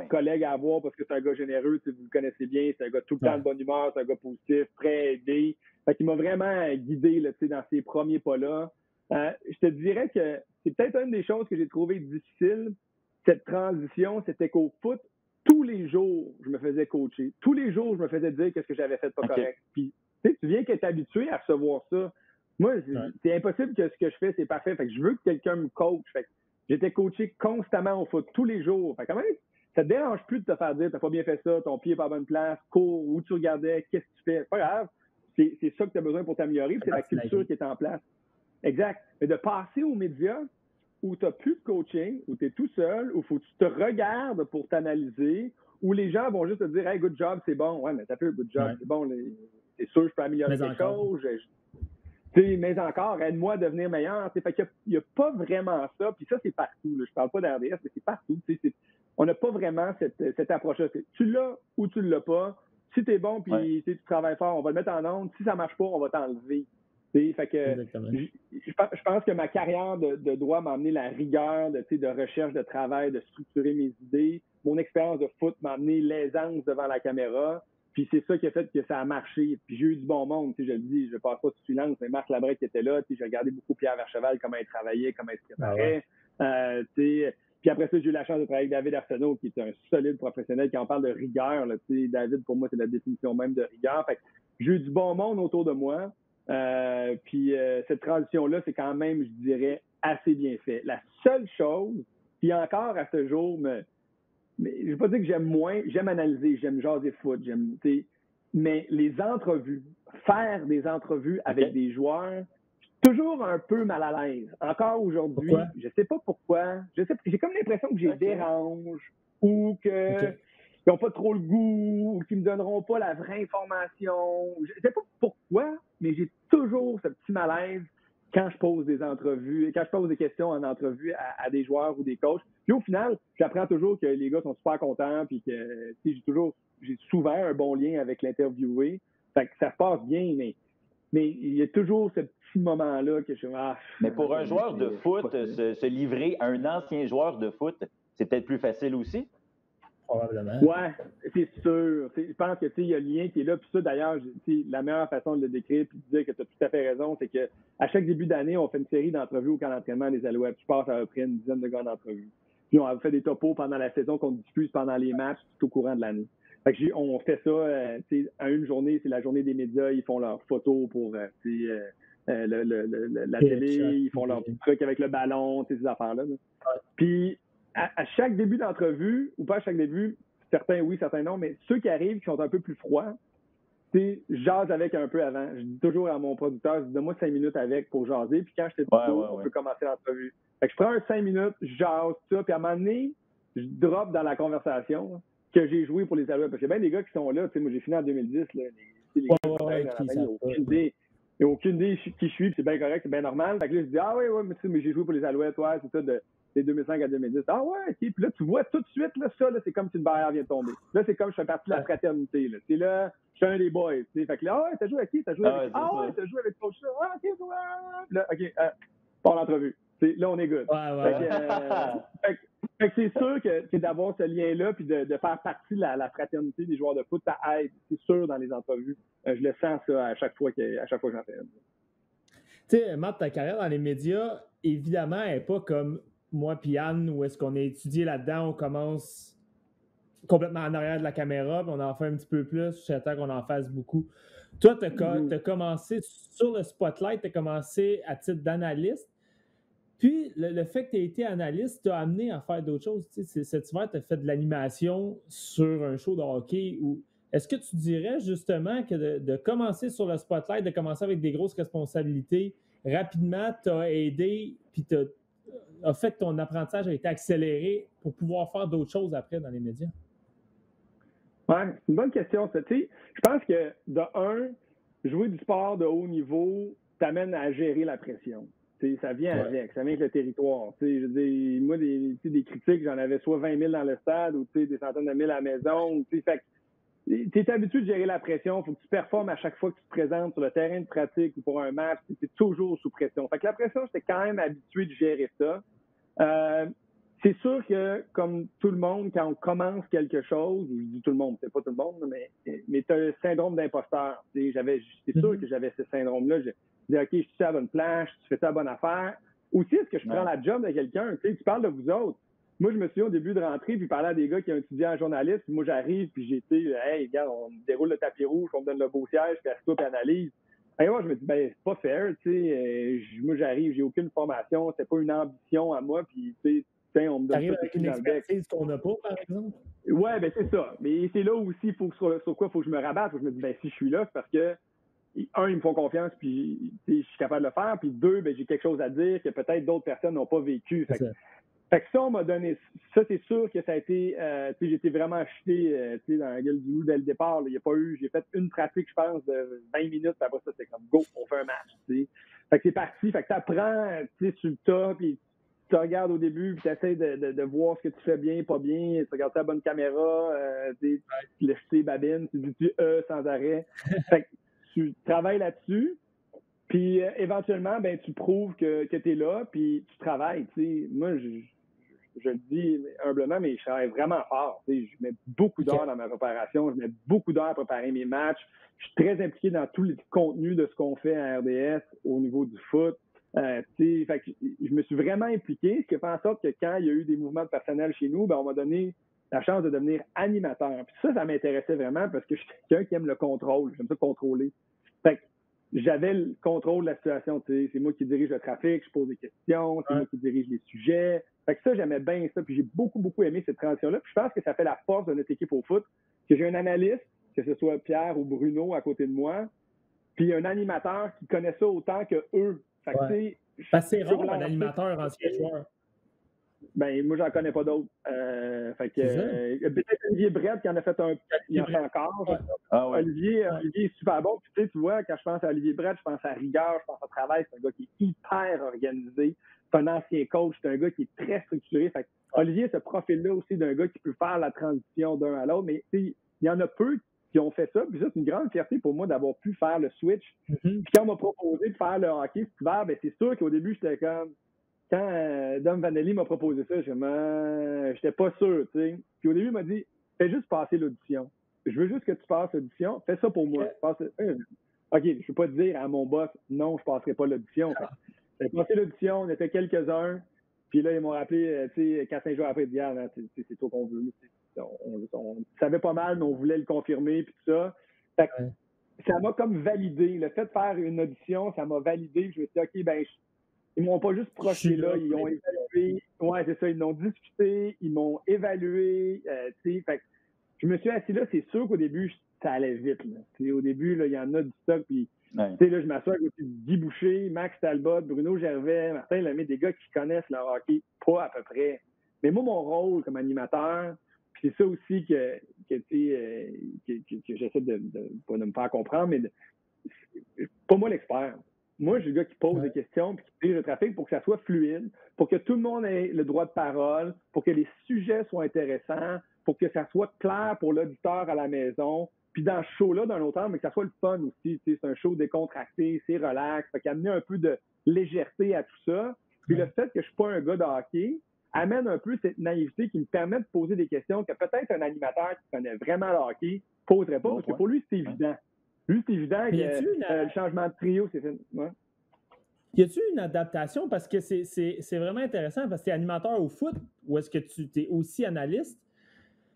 S2: collègue à avoir parce que c'est un gars généreux, vous le connaissez bien, c'est un gars tout le temps de bonne humeur, c'est un gars positif, prêt à aider. Fait qu'il m'a vraiment guidé là, dans ces premiers pas-là. Je te dirais que c'est peut-être une des choses que j'ai trouvé difficile, cette transition, c'était qu'au foot, tous les jours, je me faisais coacher. Tous les jours, je me faisais dire qu'est-ce que j'avais fait de pas correct. Puis, tu viens qu'être habitué à recevoir ça. Moi, c'est impossible que ce que je fais, c'est parfait. Fait que je veux que quelqu'un me coach. Fait que j'étais coaché constamment au foot, tous les jours. Fait que quand même, ça te dérange plus de te faire dire t'as pas bien fait ça, ton pied est pas à bonne place, cours, où tu regardais, qu'est-ce que tu fais. C'est pas grave. C'est ça que tu as besoin pour t'améliorer, c'est la culture qui est en place. Exact. Mais de passer aux médias, où tu n'as plus de coaching, où tu es tout seul, où il faut que tu te regardes pour t'analyser, où les gens vont juste te dire « Hey, good job, c'est bon. » Ouais, mais t'as fait un good job, c'est bon. C'est sûr, je peux améliorer quelque chose. Mais encore, aide-moi à devenir meilleur. Fait qu'il n'y a pas vraiment ça. Puis ça, c'est partout. Là. Je parle pas d'RDS, mais c'est partout. On n'a pas vraiment cette approche-là. Tu l'as ou tu ne l'as pas. Si tu es bon puis tu travailles fort, on va le mettre en onde. Si ça ne marche pas, on va t'enlever. Fait que je pense que ma carrière de droit m'a amené la rigueur de recherche, de travail, de structurer mes idées. Mon expérience de foot m'a amené l'aisance devant la caméra. Puis c'est ça qui a fait que ça a marché. Puis j'ai eu du bon monde. Je le dis, je ne passe pas sous silence, mais Marc Labrec était là. J'ai regardé beaucoup Pierre Vercheval, comment il travaillait, comment il se préparait. Puis après ça, j'ai eu la chance de travailler avec David Arsenault, qui est un solide professionnel, qui en parle de rigueur. Là, David, pour moi, c'est la définition même de rigueur. Fait que j'ai eu du bon monde autour de moi. Puis cette transition-là, c'est quand même, je dirais, assez bien fait. La seule chose, puis encore à ce jour, mais je ne vais pas dire que j'aime moins, j'aime analyser, j'aime jaser foot, mais les entrevues, faire des entrevues avec des joueurs, je suis toujours un peu mal à l'aise. Encore aujourd'hui, je ne sais pas pourquoi, j'ai comme l'impression que j'ai dérange ou que ils n'ont pas trop le goût ou qu'ils ne me donneront pas la vraie information. Je ne sais pas pourquoi, mais j'ai toujours ce petit malaise quand je pose des entrevues, quand je pose des questions en entrevue à des joueurs ou des coachs. Puis au final, j'apprends toujours que les gars sont super contents puis que j'ai souvent un bon lien avec l'interviewé. Fait que ça se passe bien, mais il y a toujours ce petit moment-là que je
S3: mais pour un joueur de foot, se livrer à un ancien joueur de foot, c'est peut-être plus facile aussi.
S1: Probablement.
S2: Ouais, c'est sûr. Je pense que il y a le lien qui est là. Puis ça, d'ailleurs, la meilleure façon de le décrire puis de dire que tu as tout à fait raison, c'est que à chaque début d'année, on fait une série d'entrevues au camp d'entraînement des Alouettes. Je passe à peu près une dizaine de gars d'entrevues. Puis on a fait des topos pendant la saison qu'on diffuse pendant les matchs tout au courant de l'année. Fait que on fait ça à une journée, c'est la journée des médias, ils font leurs photos pour la télé, ils font leurs petits trucs avec le ballon, ces affaires-là. Ouais. Puis à chaque début d'entrevue, ou pas à chaque début, certains oui, certains non, mais ceux qui arrivent, qui sont un peu plus froids, jase avec un peu avant. Je dis toujours à mon producteur, je dis donne-moi 5 minutes avec pour jaser, puis quand je te dis on peut commencer l'entrevue. Fait que je prends 5 minutes, je jase, ça, puis à un moment donné, je drop dans la conversation que j'ai joué pour les Alouettes. Parce qu'il y a bien des gars qui sont là, moi j'ai fini en 2010, là, les gars il n'y a aucune idée qui je suis, puis c'est bien correct, c'est bien normal. Fait que là, je dis mais j'ai joué pour les Alouettes, c'est ça de 2005 à 2010. Ah ouais, OK. Puis là, tu vois tout de suite, là, ça, là, c'est comme si une barrière vient de tomber. Là, c'est comme je fais partie de la fraternité. Là. C'est là, je suis un des boys. Fait que là, t'as joué avec qui? T'as joué avec t'as joué avec coach ça. Ah, OK, toi. Là, OK, pas l'entrevue. Là, on est good. Fait que c'est sûr que d'avoir ce lien-là puis de faire partie de la fraternité des joueurs de foot, ça aide, c'est sûr, dans les entrevues. Je le sens, ça, à chaque fois que j'en fais une.
S1: Tu sais, Matt, ta carrière dans les médias, évidemment, elle n'est pas comme moi puis Anne, où est-ce qu'on a étudié là-dedans, on commence complètement en arrière de la caméra, puis on en fait un petit peu plus, j'attends qu'on en fasse beaucoup. Toi, tu as commencé sur le spotlight, tu as commencé à titre d'analyste, puis le fait que tu aies été analyste t'a amené à faire d'autres choses. Tu sais, cet hiver, tu as fait de l'animation sur un show de hockey. Est-ce que tu dirais justement que de commencer sur le spotlight, de commencer avec des grosses responsabilités, rapidement t'a aidé, puis a fait que ton apprentissage a été accéléré pour pouvoir faire d'autres choses après dans les médias?
S2: Oui, c'est une bonne question. Je pense que, de un, jouer du sport de haut niveau t'amène à gérer la pression. Ça vient avec, ça vient avec le territoire. Je dis, moi, des critiques, j'en avais soit 20 000 dans le stade ou des centaines de mille à la maison. Fait tu es habitué de gérer la pression, il faut que tu performes à chaque fois que tu te présentes sur le terrain de pratique ou pour un match, tu es toujours sous pression. Fait que la pression, j'étais quand même habitué de gérer ça. C'est sûr que, comme tout le monde, quand on commence quelque chose, je dis tout le monde, c'est pas tout le monde, mais tu as un syndrome d'imposteur. C'est sûr que j'avais ce syndrome-là. Je disais, OK, je suis à la bonne place, tu fais ça à la bonne affaire. Aussi, est-ce que je prends la job de quelqu'un? Tu parles de vous autres. Moi, je me souviens au début de rentrer, puis parler à des gars qui ont étudié en journaliste, puis moi, j'arrive, puis j'ai été, hey, regarde, on me déroule le tapis rouge, on me donne le beau siège, puis assieds-toi, puis analyse. Et moi, je me dis, c'est pas fair, moi, j'arrive, j'ai aucune formation, c'est pas une ambition à moi, puis, on me donne
S1: ça avec une expertise qu'on n'a pas, par exemple?
S2: Ouais, c'est ça. Mais c'est là aussi, sur quoi il faut que je me rabatte. Je me dis, si je suis là, c'est parce que, un, ils me font confiance, puis je suis capable de le faire, puis deux, j'ai quelque chose à dire que peut-être d'autres personnes n'ont pas vécu. Fait que ça, on m'a donné. Ça, c'est sûr que ça a été. J'ai été vraiment acheté dans la gueule du loup dès le départ. Il n'y a pas eu. J'ai fait une pratique, je pense, de 20 minutes. Puis après ça, c'est comme go, on fait un match. T'sais. Fait que c'est parti. Fait que tu apprends sur le tas. Puis tu regardes au début. Puis tu essaies de voir ce que tu fais bien, pas bien. Tu regardes ta bonne caméra. Tu lèches tes babines. Tu dis sans arrêt. Fait que tu travailles là-dessus. Puis éventuellement, tu prouves que tu es là. Puis tu travailles. Moi, je le dis humblement, mais je travaille vraiment fort. Je mets beaucoup d'heures dans ma préparation. Je mets beaucoup d'heures à préparer mes matchs. Je suis très impliqué dans tous les contenus de ce qu'on fait à RDS au niveau du foot. Fait que je me suis vraiment impliqué, ce qui a fait en sorte que quand il y a eu des mouvements de personnel chez nous, on m'a donné la chance de devenir animateur. Puis ça m'intéressait vraiment parce que je suis quelqu'un qui aime le contrôle. J'aime ça contrôler. Fait que j'avais le contrôle de la situation. C'est moi qui dirige le trafic, je pose des questions, c'est moi qui dirige les sujets. Fait que ça, j'aimais bien ça. Puis j'ai beaucoup, beaucoup aimé cette transition-là. Puis je pense que ça fait la force de notre équipe au foot, que j'ai un analyste, que ce soit Pierre ou Bruno à côté de moi, puis un animateur qui connaît ça autant que eux. Fait que
S1: c'est rare un animateur ancien joueur.
S2: Moi, j'en connais pas d'autres. Fait que peut-être Olivier Brett qui en a fait il en fait encore. Ouais. Olivier est super bon. Puis tu vois, quand je pense à Olivier Brett, je pense à rigueur, je pense à travail. C'est un gars qui est hyper organisé. C'est un ancien coach, c'est un gars qui est très structuré. Fait que Olivier, ce profil-là aussi d'un gars qui peut faire la transition d'un à l'autre. Mais il y en a peu qui ont fait ça. Puis ça, c'est une grande fierté pour moi d'avoir pu faire le switch. Puis quand on m'a proposé de faire le hockey cet hiver, c'est sûr qu'au début, j'étais comme Dom Vanelli m'a proposé ça, j'étais pas sûr, tu sais. Puis au début, il m'a dit, fais juste passer l'audition. Je veux juste que tu passes l'audition, fais ça pour moi. OK, je ne peux pas te dire à mon boss, non, je ne passerai pas l'audition. J'ai passé l'audition, on était quelques-uns, puis là, ils m'ont rappelé, tu sais, 4-5 jours après, hier, c'est toi qu'on veut. On savait pas mal, mais on voulait le confirmer, puis tout ça. Fait que, ça m'a comme validé. Le fait de faire une audition, ça m'a validé. Je me suis dit, OK, ben, ils m'ont pas juste projeté là, ils ont évalué. Ouais, c'est ça, ils l'ont discuté, ils m'ont évalué. Tu sais, fait que je me suis assis là, c'est sûr qu'au début, ça allait vite. Là. Au début, il y en a du stock, puis là, je m'assois à côté de Guy Boucher, Max Talbot, Bruno Gervais, Martin Lemay, des gars qui connaissent le hockey, pas à peu près. Mais moi, mon rôle comme animateur, puis c'est ça aussi que j'essaie pas de me faire comprendre, mais pas moi l'expert. Moi, je suis le gars qui pose des questions puis qui dirige le trafic pour que ça soit fluide, pour que tout le monde ait le droit de parole, pour que les sujets soient intéressants, pour que ça soit clair pour l'auditeur à la maison. Puis dans ce show-là, d'un autre temps, mais que ça soit le fun aussi. C'est un show décontracté, c'est relax. Fait qu'amener un peu de légèreté à tout ça. Puis le fait que je suis pas un gars de hockey amène un peu cette naïveté qui me permet de poser des questions que peut-être un animateur qui connaît vraiment le hockey poserait pas, parce que pour lui, c'est évident. Lui, c'est évident que le changement de trio, c'est fait. Ouais.
S1: Y a-tu une adaptation? Parce que c'est vraiment intéressant, parce que tu es animateur au foot, ou est-ce que tu es aussi analyste?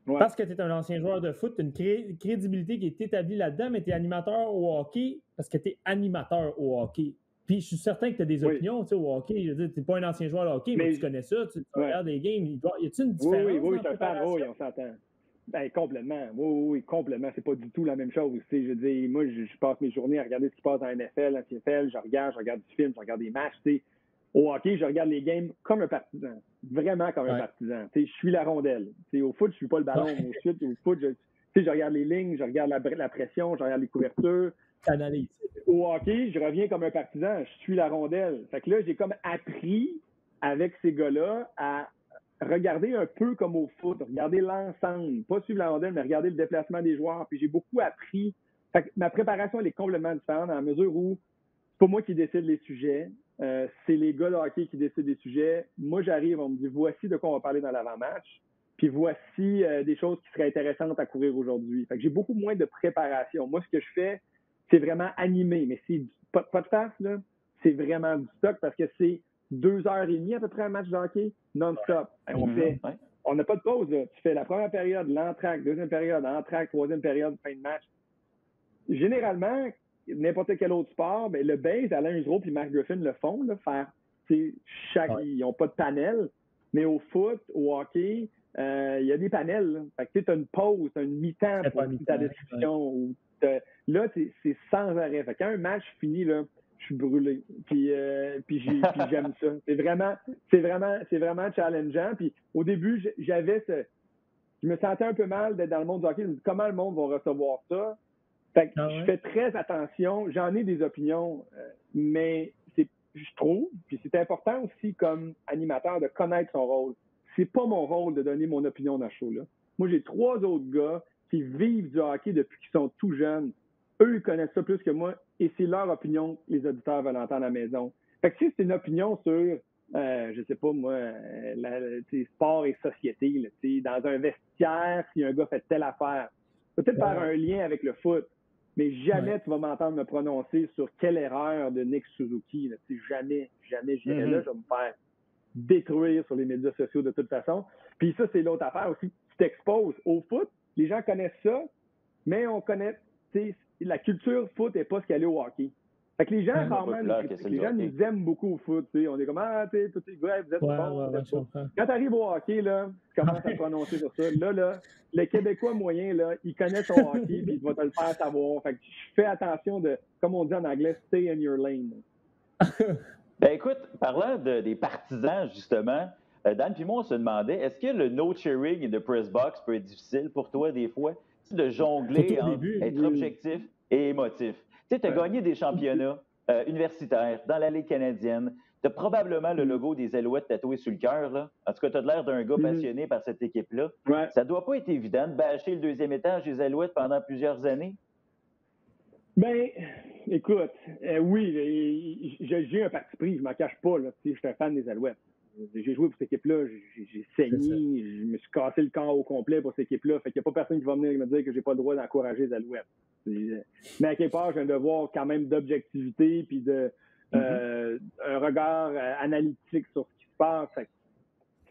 S1: Ouais. Parce que tu es un ancien joueur de foot, tu as une crédibilité qui est établie là-dedans, mais tu es animateur au hockey parce que tu es animateur au hockey. Puis je suis certain que tu as des opinions au hockey. Je veux dire, tu n'es pas un ancien joueur de hockey, mais tu connais ça, tu regardes les games. Y a-t-il une différence?
S2: Oui, c'est un fan, on s'entend. Ben, complètement. Oui, complètement. C'est pas du tout la même chose. Tu sais, je veux dire, moi, je passe mes journées à regarder ce qui passe dans la NFL, la CFL, je regarde du film, je regarde des matchs. Tu sais. Au hockey, je regarde les games comme un partisan. Vraiment comme un partisan. Tu sais, je suis la rondelle. Tu sais, au foot, je suis pas le ballon. Au foot, je regarde les lignes, je regarde la pression, je regarde les couvertures.
S1: Analyse.
S2: Au hockey, je reviens comme un partisan. Je suis la rondelle. Fait que là, j'ai comme appris avec ces gars-là à regarder un peu comme au foot, regarder l'ensemble, pas suivre la rondelle, mais regarder le déplacement des joueurs. Puis j'ai beaucoup appris. Fait que ma préparation, elle est complètement différente dans la mesure où c'est pas moi qui décide les sujets, c'est les gars de hockey qui décident les sujets. Moi, j'arrive, on me dit, voici de quoi on va parler dans l'avant-match, puis voici des choses qui seraient intéressantes à couvrir aujourd'hui. Fait que j'ai beaucoup moins de préparation. Moi, ce que je fais, c'est vraiment animé, mais c'est pas de farce, là. C'est vraiment du stock parce que c'est 2h30 à peu près un match de hockey non-stop. On n'a pas de pause. Là. Tu fais la première période, l'entraque, deuxième période, entraque, troisième période, fin de match. Généralement, n'importe quel autre sport, ben, le base, Alain Usereau et Mark Griffin le font, là, ils n'ont pas de panel, mais au foot, au hockey, il y a des panels. Là. Fait que tu as une pause, tu as une mi-temps pour ta discussion. Là, c'est sans arrêt. Fait quand un match finit, là, je suis brûlé. Puis j'aime ça. C'est vraiment challengeant. Puis au début, je me sentais un peu mal d'être dans le monde du hockey. Je me dis, comment le monde va recevoir ça? Fait que je fais très attention. J'en ai des opinions, mais je trouve, puis c'est important aussi comme animateur de connaître son rôle. C'est pas mon rôle de donner mon opinion dans ce show-là. Moi, j'ai 3 autres gars qui vivent du hockey depuis qu'ils sont tout jeunes. Eux, ils connaissent ça plus que moi et c'est leur opinion que les auditeurs veulent entendre à la maison. Fait que si c'est une opinion sur, je sais pas moi, sport et société, là, dans un vestiaire, si un gars fait telle affaire, peut-être faire un lien avec le foot, mais jamais tu vas m'entendre me prononcer sur quelle erreur de Nick Suzuki. Là, jamais j'irai là, je vais me faire détruire sur les médias sociaux de toute façon. Puis ça, c'est l'autre affaire aussi. Tu t'exposes au foot, les gens connaissent ça, mais on connaît, la culture foot n'est pas ce qu'elle est au hockey. Fait que les gens, les gens nous aiment beaucoup au foot. T'sais. On est comme, tous les gars, vous êtes bons. Quand tu arrives au hockey, là, tu commences à te prononcer sur ça. Là, le Québécois moyen, là, il connaît son hockey puis il va te le faire savoir. Fait que je fais attention de, comme on dit en anglais, stay in your lane.
S3: Ben écoute, parlant des partisans, justement, Dan et moi, on se demandait, est-ce que le no cheering de press box peut être difficile pour toi des fois? De jongler entre être objectif et émotif. Tu sais, tu as gagné des championnats universitaires dans la Ligue canadienne. Tu as probablement le logo des Alouettes tatoué sur le cœur. Là. En tout cas, tu as l'air d'un gars passionné par cette équipe-là. Ouais. Ça doit pas être évident de bâcher le 2e étage des Alouettes pendant plusieurs années?
S2: Bien, Écoute, oui, j'ai un parti pris, je m'en cache pas. Là, je suis un fan des Alouettes. J'ai joué pour cette équipe-là, j'ai saigné, je me suis cassé le corps au complet pour cette équipe-là. Fait qu'il n'y a pas personne qui va venir me dire que j'ai pas le droit d'encourager les Alouettes. Mais à quelque part, j'ai un devoir quand même d'objectivité puis de un regard analytique sur ce qui se passe. Fait que,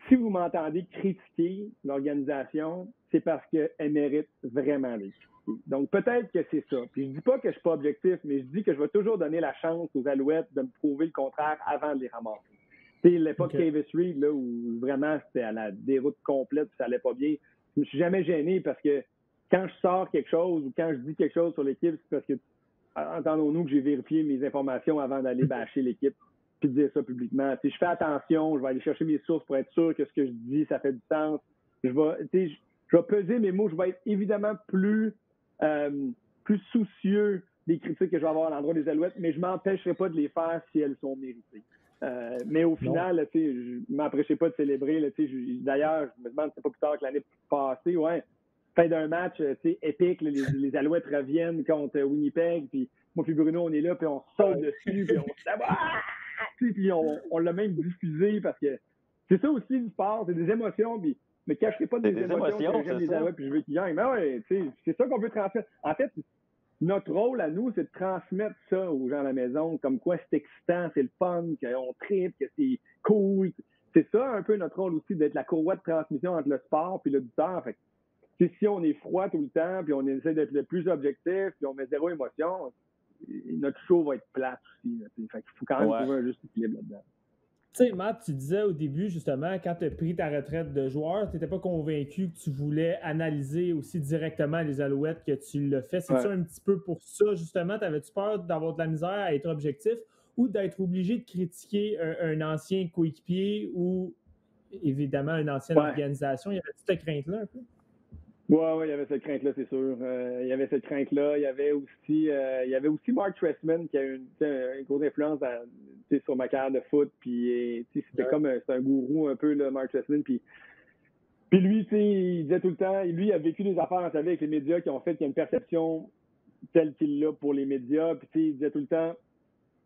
S2: si vous m'entendez critiquer l'organisation, c'est parce qu'elle mérite vraiment les critiquer. Donc, peut-être que c'est ça. Puis je dis pas que je suis pas objectif, mais je dis que je vais toujours donner la chance aux Alouettes de me prouver le contraire avant de les ramasser. C'est l'époque Davis Reed, là, où vraiment c'était à la déroute complète, ça allait pas bien. Je me suis jamais gêné parce que quand je sors quelque chose ou quand je dis quelque chose sur l'équipe, c'est parce que, entendons-nous que j'ai vérifié mes informations avant d'aller bâcher l'équipe puis de dire ça publiquement. Je fais attention, je vais aller chercher mes sources pour être sûr que ce que je dis, ça fait du sens. Je vais peser mes mots, je vais être évidemment plus soucieux des critiques que je vais avoir à l'endroit des Alouettes, mais je m'empêcherai pas de les faire si elles sont méritées. Mais au final, là, je ne m'empêcherai pas de célébrer. Là, d'ailleurs, je me demande si c'est pas plus tard que l'année passée, fin d'un match épique, là, les Alouettes reviennent contre Winnipeg, puis moi puis Bruno, on est là, puis on saute dessus, puis on se puis on l'a même diffusé parce que c'est ça aussi le sport, c'est des émotions, puis ne me cacherai pas des émotions que j'aime les Alouettes, puis je veux qu'ils gagnent. Mais ouais, c'est ça qu'on veut transmettre. En fait, notre rôle à nous, c'est de transmettre ça aux gens à la maison, comme quoi c'est excitant, c'est le fun, qu'on tripe, que c'est cool. C'est ça un peu notre rôle aussi, d'être la courroie de transmission entre le sport et l'auditeur. Fait que, si on est froid tout le temps, puis on essaie d'être le plus objectif, puis on met zéro émotion, notre show va être plate aussi. Fait qu'il faut quand même trouver un juste équilibre là-dedans.
S1: Tu sais, Matt, tu disais au début, justement, quand tu as pris ta retraite de joueur, tu n'étais pas convaincu que tu voulais analyser aussi directement les Alouettes que tu l'as fait. C'est-tu un petit peu pour ça, justement? T'avais-tu peur d'avoir de la misère à être objectif ou d'être obligé de critiquer un ancien coéquipier ou, évidemment, une ancienne organisation? Y avait-tu cette crainte-là un peu?
S2: Oui, il y avait cette crainte-là, c'est sûr. Il y avait cette crainte-là. Il y avait aussi Mark Trestman qui a eu une grosse influence sur ma carrière de foot. Puis c'était comme c'est un gourou un peu, là, Mark Trestman. Puis lui, il disait tout le temps, lui, il a vécu des affaires, vous savez, avec les médias qui ont fait qu'il y a une perception telle qu'il l'a pour les médias. Puis il disait tout le temps,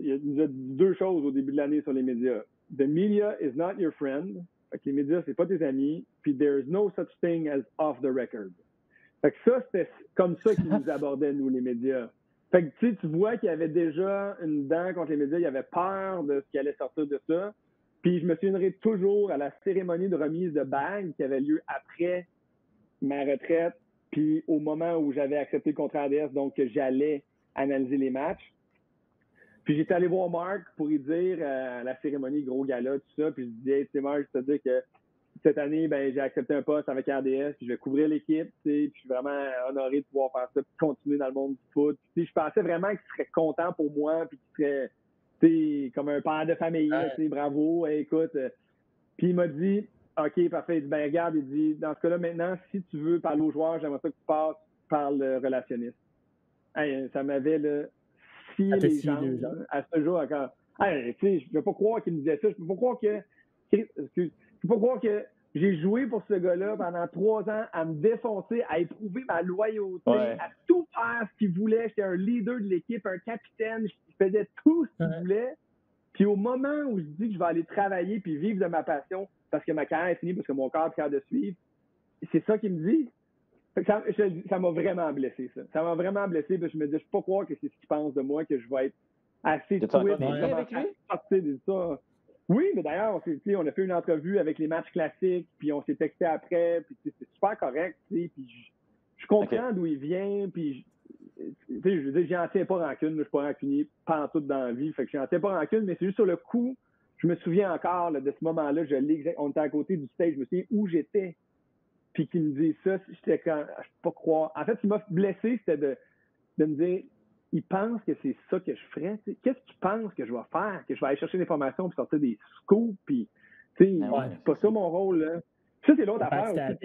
S2: il nous a dit deux choses au début de l'année sur les médias. The media is not your friend. Fait que les médias, c'est pas tes amis. Puis there is no such thing as off the record. Fait que ça, c'était comme ça qu'ils nous abordaient, nous, les médias. Fait que tu vois qu'il y avait déjà une dent contre les médias. Il y avait peur de ce qui allait sortir de ça. Puis je me souviendrai toujours à la cérémonie de remise de bague qui avait lieu après ma retraite, puis au moment où j'avais accepté le contrat ADS, donc que j'allais analyser les matchs. Puis j'étais allé voir Marc pour lui dire à la cérémonie, gros gala, tout ça. Puis je disais, hey, tu sais, Marc, je te dis que cette année, ben, j'ai accepté un poste avec RDS, puis je vais couvrir l'équipe, tu sais, puis je suis vraiment honoré de pouvoir faire ça, puis continuer dans le monde du foot. Puis je pensais vraiment qu'il serait content pour moi, puis qu'il serait, tu sais, comme un père de famille, tu sais, bravo, écoute. Puis il m'a dit, OK, parfait. Il dit, ben regarde, il dit, dans ce cas-là, maintenant, si tu veux parler aux joueurs, j'aimerais ça que tu passes par le relationniste. Hey, ça m'avait, là, scié les jambes, à ce jour encore. Hey, tu sais, je peux pas croire qu'il me disait ça. Je peux pas croire que... Je peux pas croire que j'ai joué pour ce gars-là pendant 3 ans à me défoncer, à éprouver ma loyauté, à tout faire ce qu'il voulait. J'étais un leader de l'équipe, un capitaine. Je faisais tout ce qu'il voulait. Puis au moment où je dis que je vais aller travailler puis vivre de ma passion parce que ma carrière est finie, parce que mon corps est capable de suivre, c'est ça qu'il me dit. Ça m'a vraiment blessé, ça. Ça m'a vraiment blessé parce que je me dis, je peux pas croire que c'est ce qu'il pense de moi, que je vais être assez
S3: tweet avec lui?
S2: Sortir de ça. Oui, mais d'ailleurs, on a fait une entrevue avec les matchs classiques, puis on s'est texté après, puis c'est super correct, puis je comprends d'où il vient, puis je veux dire, j'en tiens pas rancune, je suis pas rancunier pantoute dans la vie, fait que j'en tiens pas rancune, mais c'est juste sur le coup, je me souviens encore là, de ce moment-là, on était à côté du stage, je me souviens où j'étais, puis qu'il me dit ça, j'étais quand, je peux pas croire. En fait, ce qui m'a blessé, c'était de me dire, il pense que c'est ça que je ferais. T'sais. Qu'est-ce qu'il pense que je vais faire? Que je vais aller chercher l'information puis sortir des scoops? Puis, c'est pas ça mon rôle. Là. Ça, c'est l'autre affaire aussi.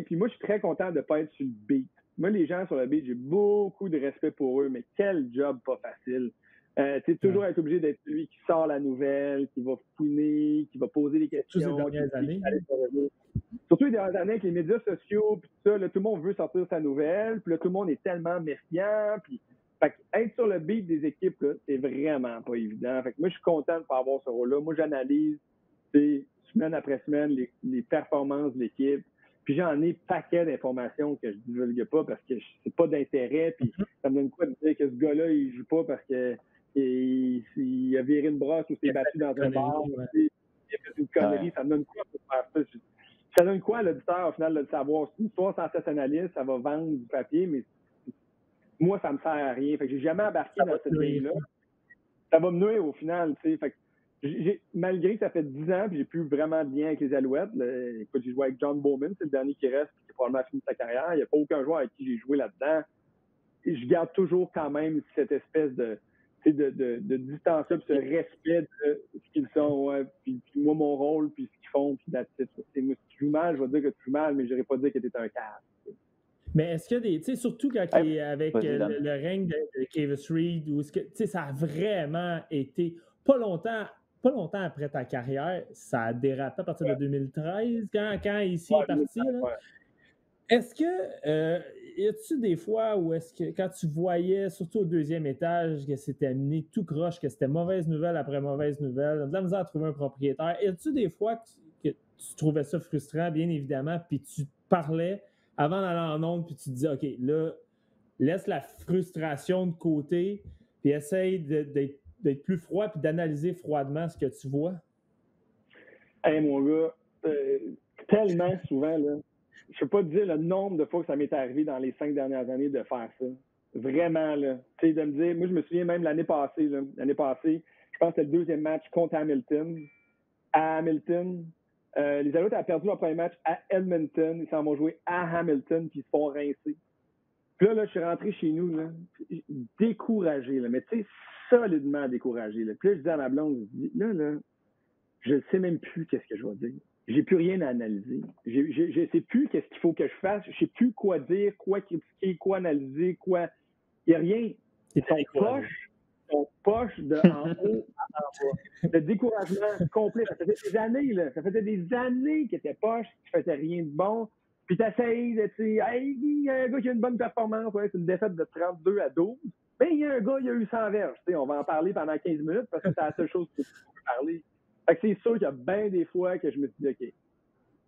S2: Puis moi, je suis très content de ne pas être sur le beat. Moi, les gens sur le beat, j'ai beaucoup de respect pour eux, mais quel job pas facile. Toujours être obligé d'être celui qui sort la nouvelle, qui va fouiner, qui va poser des questions.
S1: Toutes ces dernières années.
S2: Surtout les dernières années avec les médias sociaux, puis tout ça, là, tout le monde veut sortir sa nouvelle, puis là, tout le monde est tellement méfiant, puis Fait être sur le beat des équipes, là, c'est vraiment pas évident. Fait que moi, je suis content de pas avoir ce rôle-là. Moi, j'analyse semaine après semaine les performances de l'équipe. Puis j'en ai paquet d'informations que je divulgue pas parce que c'est pas d'intérêt. Puis ça me donne quoi de dire que ce gars-là, il joue pas parce que il a viré une brosse ou s'est battu dans un bar. Il a fait une connerie. Ça me donne quoi pour faire ça? Ça donne quoi à l'auditeur, au final, de le savoir? C'est une histoire sensationnaliste, ça va vendre du papier, mais moi, ça me sert à rien. Fait que j'ai jamais embarqué dans cette ligne-là. Ça va me nuire au final, tu sais. Fait que malgré que ça fait 10 ans que j'ai plus vraiment de lien avec les Alouettes, écoute, j'ai joué avec John Bowman, c'est le dernier qui reste, qui a probablement fini sa carrière. Il n'y a pas aucun joueur avec qui j'ai joué là-dedans. Et je garde toujours quand même cette espèce de distance, puis ce respect de ce qu'ils sont, puis moi, mon rôle, puis ce qu'ils font, puis la titre. Moi, si tu joues mal, je vais dire que tu joues mal, mais je n'irai pas dire que tu es un cadre.
S1: Mais est-ce qu'il y a des. Tu sais, surtout quand il est avec le règne de Kavis Reed, où ça a vraiment été pas longtemps après ta carrière, ça a dérapé à partir de 2013, quand ici est parti. Là. Est-ce que. Y a-tu des fois où est-ce que quand tu voyais, surtout au deuxième étage, que c'était amené tout croche, que c'était mauvaise nouvelle après mauvaise nouvelle, de la misère à trouver un propriétaire, y a-tu des fois que tu trouvais ça frustrant, bien évidemment, puis tu parlais avant d'aller en onde, puis tu te dis, OK, là, laisse la frustration de côté, puis essaye d'être plus froid, puis d'analyser froidement ce que tu vois?
S2: Hey, mon gars, tellement souvent, là, je peux pas te dire le nombre de fois que ça m'est arrivé dans les 5 dernières années de faire ça. Vraiment, là. Tu sais, de me dire, moi, je me souviens même l'année passée, je pense que c'était le deuxième match contre Hamilton. À Hamilton, les Alouettes ont perdu leur premier match à Edmonton. Ils s'en vont jouer à Hamilton, puis ils se font rincer. Puis là, je suis rentré chez nous, là, découragé, là, mais tu sais, solidement découragé. Là. Puis là, je dis à ma blonde, là, je ne sais même plus qu'est-ce que je vais dire. J'ai plus rien à analyser. Je ne sais plus qu'est-ce qu'il faut que je fasse. Je ne sais plus quoi dire, quoi critiquer, quoi analyser, quoi. Il n'y a rien. Ils sont poches de en haut à en bas. Le découragement complet. Ça faisait des années, là. Ça faisait des années qu'ils étaient poches, qu'ils ne faisaient rien de bon. Puis tu essayes, tu sais, hey, il y a un gars qui a une bonne performance, ouais, c'est une défaite de 32-12. Mais il y a un gars, il a eu 100 verges. Tu sais, on va en parler pendant 15 minutes parce que c'est la seule chose qu'on peut parler. Fait que c'est sûr qu'il y a bien des fois que je me suis dit, OK,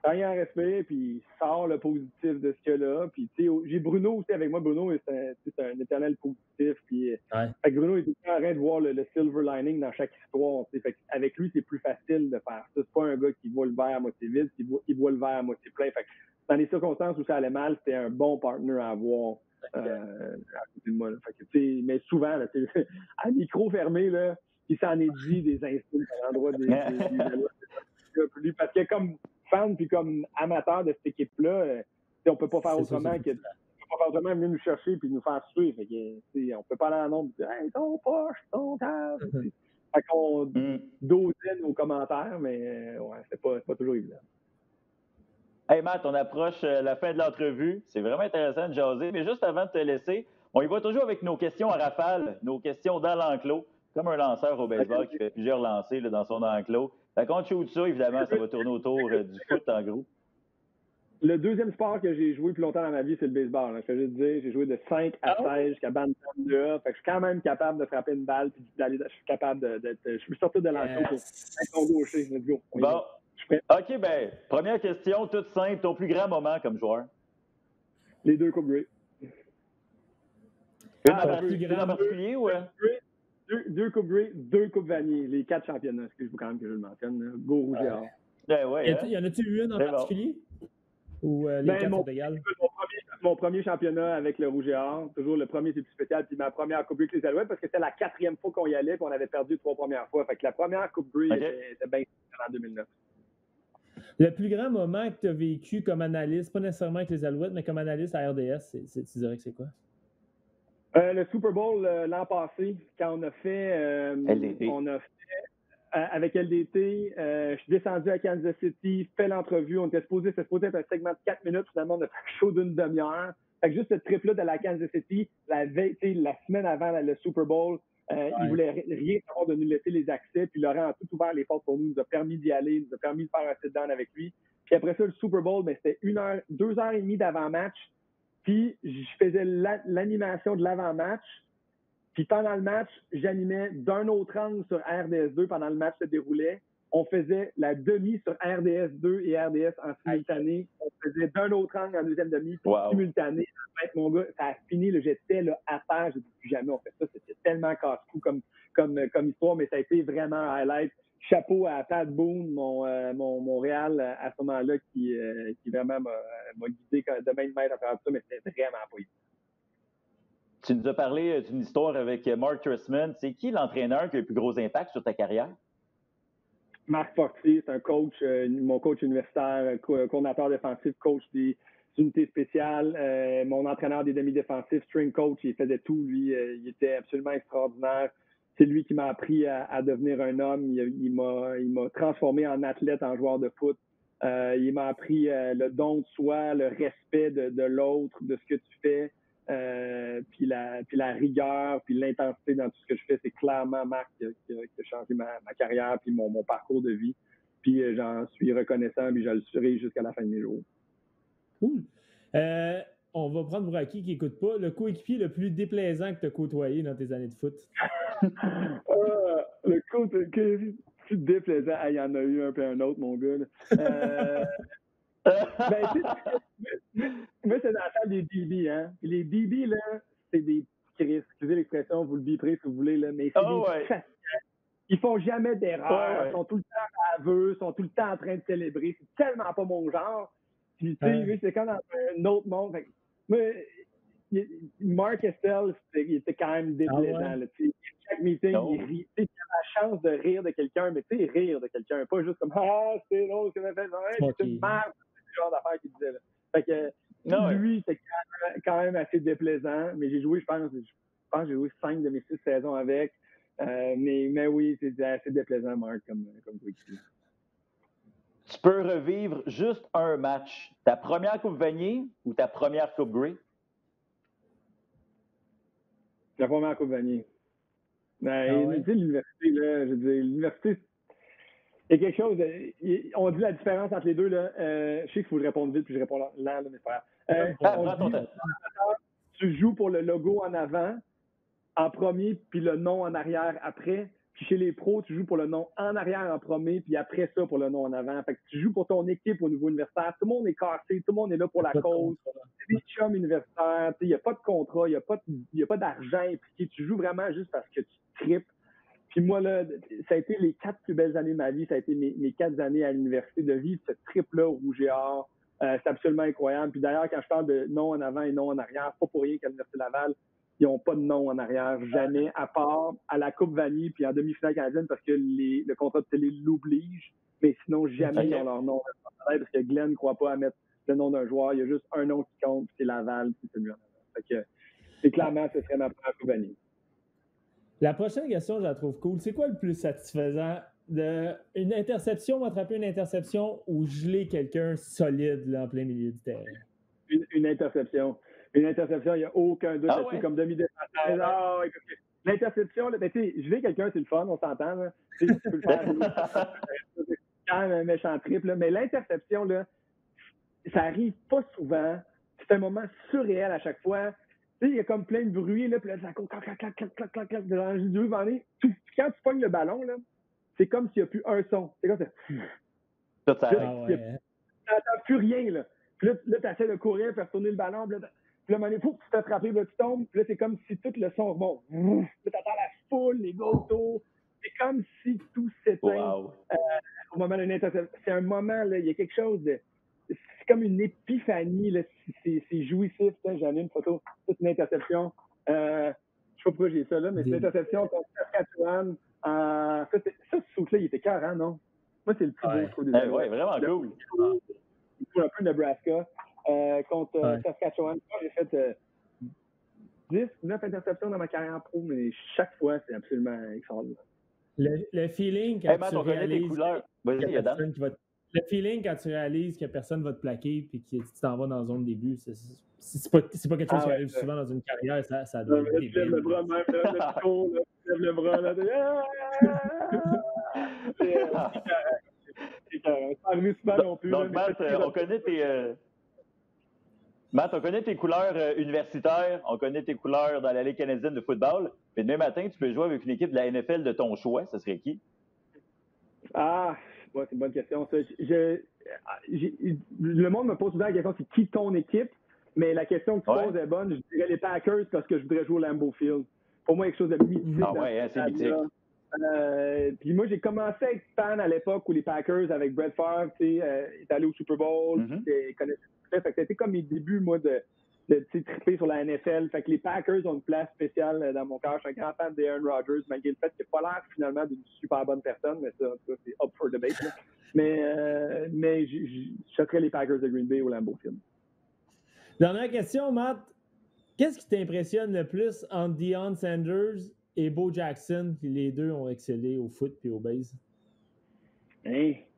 S2: prends un respect, puis sors le positif de ce qu'il y a là. Puis, tu sais, j'ai Bruno aussi avec moi. Bruno, c'est un éternel positif. Puis, fait que Bruno est tout le temps en train de voir le silver lining dans chaque histoire. Fait que avec lui, c'est plus facile de faire ça. C'est pas un gars qui voit le verre à moitié vide, qui voit le verre à moitié plein. Fait que dans les circonstances où ça allait mal, c'était un bon partner à avoir à côté de moi. Là. Fait que, tu sais, mais souvent, là, à micro fermé, là, il s'en est dit des insultes à l'endroit des parce que comme fan puis comme amateur de cette équipe-là, on peut pas faire autrement que venir nous chercher puis nous faire suivre. Fait que, on peut pas aller en nombre et dire hey, ton poche, ton cave. Fait qu'on dosait nos commentaires, mais ouais, c'est pas toujours évident.
S3: Hey Matt, on approche la fin de l'entrevue. C'est vraiment intéressant de jaser, mais juste avant de te laisser, on y va toujours avec nos questions à rafale, nos questions dans l'enclos, comme un lanceur au baseball qui fait plusieurs lancers là, dans son enclos. Fait qu'on shoot ça, évidemment, ça va tourner autour du foot en gros.
S2: Le deuxième sport que j'ai joué plus longtemps dans ma vie, c'est le baseball. Hein. Je veux juste dire, j'ai joué de 5 à 16 jusqu'à Bantam 2A. Fait que je suis quand même capable de frapper une balle puis d'aller. Je suis capable d'être. Je suis sorti de l'enclos pour être ton gaucher. Let's go.
S3: Bon. OK, ben, première question, toute simple. Ton plus grand moment comme joueur?
S2: Les 2 Coupes Grey.
S3: Une en particulier ou?
S2: 2 Coupes Grey, 2 Coupes Vanier, les 4 championnats. Excusez-moi quand même que je le mentionne. Go Rouge et Or.
S1: Y en a-tu eu une en particulier? Ou les 4 sont égales?
S2: Mon premier championnat avec le Rouge et Or, toujours le premier c'est plus spécial, puis ma première Coupe Grey avec les Alouettes, parce que c'était la 4e fois qu'on y allait, puis on avait perdu 3 premières fois. Fait que la première Coupe Grey était bien en 2009.
S1: Le plus grand moment que tu as vécu comme analyste, pas nécessairement avec les Alouettes, mais comme analyste à RDS, tu dirais que c'est quoi?
S2: Le Super Bowl l'an passé, quand on a fait avec LDT, je suis descendu à Kansas City, fait l'entrevue, c'était supposé être un segment de 4 minutes, finalement on a fait un show d'une demi-heure. Fait que juste ce trip-là de la Kansas City, la semaine avant le Super Bowl, il voulait rien savoir de nous laisser les accès, puis Laurent a tout ouvert les portes pour nous, nous a permis d'y aller, nous a permis de faire un sit-down avec lui. Puis après ça, le Super Bowl, c'était 2 heures et demie d'avant-match, puis je faisais l'animation de l'avant-match, Puis pendant le match, j'animais d'un autre angle sur RDS2 pendant le match se déroulait. On faisait la demi sur RDS2 et RDS en simultané. On faisait d'un autre angle en deuxième demi, puis simultané. En fait, mon gars, ça a fini. Là, j'étais là, à terre. Je dis plus jamais on fait ça. C'était tellement casse-cou comme histoire, mais ça a été vraiment un highlight. Chapeau à Pat Boone, mon Réal à ce moment-là, qui vraiment m'a guidé de main de maître à faire ça, mais c'était vraiment pas évident.
S3: Tu nous as parlé d'une histoire avec Mark Trestman. C'est qui l'entraîneur qui a eu le plus gros impact sur ta carrière?
S2: Marc Fortier, c'est un coach, mon coach universitaire, coordinateur défensif, coach des unités spéciales, mon entraîneur des demi-défensifs, string coach, il faisait tout, lui, il était absolument extraordinaire. C'est lui qui m'a appris à devenir un homme. Il m'a transformé en athlète, en joueur de foot. Il m'a appris le don de soi, le respect de l'autre, de ce que tu fais. Puis la rigueur, puis l'intensité dans tout ce que je fais, c'est clairement Marc qui a changé ma carrière puis mon parcours de vie. Puis j'en suis reconnaissant, puis je le serai jusqu'à la fin de mes jours.
S1: Cool. On va prendre pour acquis qui n'écoute pas. Le coéquipier le plus déplaisant que tu as côtoyé dans tes années de foot?
S2: Le coéquipier plus déplaisant, il y en a eu un peu un autre, mon gars. Moi, c'est dans la salle des DB, hein. Puis les DB, là, c'est des Chris. Excusez l'expression, vous le biperez si vous voulez, là, mais c'est des faciles. Ils font jamais d'erreur. Ils sont tout le temps baveux, sont tout le temps en train de célébrer. C'est tellement pas mon genre. Puis, tu sais, c'est comme dans un autre monde. Fait que, moi, Mark Estelle, il était quand même déplaisant. Là, chaque meeting, il rit. Il a la chance de rire de quelqu'un, mais tu sais, rire de quelqu'un, pas juste comme « Ah, c'est drôle, c'est fait c'est une merde. » C'est le genre d'affaire qu'il disait. Là. Fait que lui, c'est quand même assez déplaisant, mais j'ai joué, je pense que j'ai joué 5 de mes 6 saisons avec. Mais oui, c'est assez déplaisant, Marc, comme coéquipier.
S3: Tu peux revivre juste un match. Ta première Coupe Vanier ou ta première Coupe Grey?
S2: La première Coupe Vanier. Tu sais, l'université, là, je veux dire, l'université, il y a quelque chose, on dit la différence entre les deux, là. Je sais qu'il faut que je réponde vite, puis je réponds lent, là, mais c'est pas grave. Tu joues pour le logo en avant, en premier, puis le nom en arrière après. Puis chez les pros, tu joues pour le nom en arrière en premier, puis après ça pour le nom en avant. Fait que tu joues pour ton équipe au niveau universitaire. Tout le monde est cassé, tout le monde est là pour la cause. C'est des chums universitaires. Il n'y a pas de contrat, il n'y a pas d'argent impliqué. Tu joues vraiment juste parce que tu tripes. Puis moi, là, ça a été les 4 plus belles années de ma vie. Ça a été mes 4 années à l'université de vivre ce trip-là au Rouge et Or. C'est absolument incroyable. Puis d'ailleurs, quand je parle de nom en avant et nom en arrière, c'est pas pour rien qu'à l'Université Laval, ils n'ont pas de nom en arrière, jamais, à part à la Coupe Vanier puis en demi-finale canadienne parce que le contrat de télé l'oblige, mais sinon, jamais ils ont leur nom parce que Glenn ne croit pas à mettre le nom d'un joueur. Il y a juste un nom qui compte, c'est Laval, c'est celui en avant. Fait que, c'est clairement, ce serait ma première Coupe Vanier.
S1: La prochaine question, je la trouve cool. C'est quoi le plus satisfaisant une interception, attraper une interception ou geler quelqu'un solide là, en plein milieu du terrain?
S2: Une interception. Une interception, il n'y a aucun doute là-dessus, comme demi-défenseur. L'interception, tu sais, geler quelqu'un, c'est le fun, on s'entend. Là. Tu peux le faire. C'est quand même un méchant triple. Là. Mais l'interception, là, ça arrive pas souvent. C'est un moment surréel à chaque fois. Tu sais, il y a comme plein de bruit, là, puis là, ça court, clac, dans les yeux, quand tu pognes le ballon, là, c'est comme s'il n'y a plus un son. C'est comme ça. Tu n'entends plus rien, là. Puis là tu essaies de courir, faire tourner le ballon, puis là, à un moment donné, tu t'es frappé, là, tu tombes, puis là, c'est comme si tout le son remonte. Puis là, t'entends la foule, les gâteaux. C'est comme si tout s'éteint au moment d'une interception. C'est un moment, là, il y a quelque chose de... C'est comme une épiphanie, là. C'est jouissif. J'en ai une photo, toute une interception. Je sais pas pourquoi j'ai ça là, mais c'est une interception contre Saskatchewan. Ça, ce shoot-là, il était carré, non? Moi, c'est le plus beau shoot des années.
S3: Oui, vraiment cool.
S2: Il faut un peu Nebraska. Contre Saskatchewan. J'ai fait 9 interceptions dans ma carrière pro, mais chaque fois, c'est absolument extraordinaire.
S1: Le feeling quand tu réalises... Le feeling quand tu réalises que personne ne va te plaquer et que tu t'en vas dans la zone début, c'est pas quelque chose qui arrive souvent dans une carrière, ça doit être débile.
S2: Tu lèves le bras même, tu lèves le bras, là, c'est arrivé souvent non plus.
S3: Donc, Matt, on connaît tes... Matt, on connaît tes couleurs universitaires, on connaît tes couleurs dans la Ligue canadienne de football, mais demain matin, tu peux jouer avec une équipe de la NFL de ton choix. Ce serait qui?
S2: Ah, ouais, c'est une bonne question. Ça. Le monde me pose souvent la question, c'est qui ton équipe? Mais la question que tu poses est bonne. Je dirais les Packers parce que je voudrais jouer au Lambeau Field. Pour moi, quelque chose de mythique.
S3: Ah ouais, c'est mythique.
S2: Puis moi, j'ai commencé à être fan à l'époque où les Packers, avec Brett Favre, est allé au Super Bowl, connaissait tout ça. Fait que c'était comme mes débuts, moi, de triper sur la NFL. Fait que les Packers ont une place spéciale dans mon cœur. Je suis un grand fan d'Aaron Rodgers, malgré le fait qu'il n'a pas l'air finalement d'une super bonne personne, mais ça, en tout cas, c'est up for debate. Là. Mais je choquerais les Packers de Green Bay au Lambeau Field.
S1: Dernière question, Matt. Qu'est-ce qui t'impressionne le plus entre Deion Sanders et Bo Jackson, puis les deux ont excellé au foot puis au base?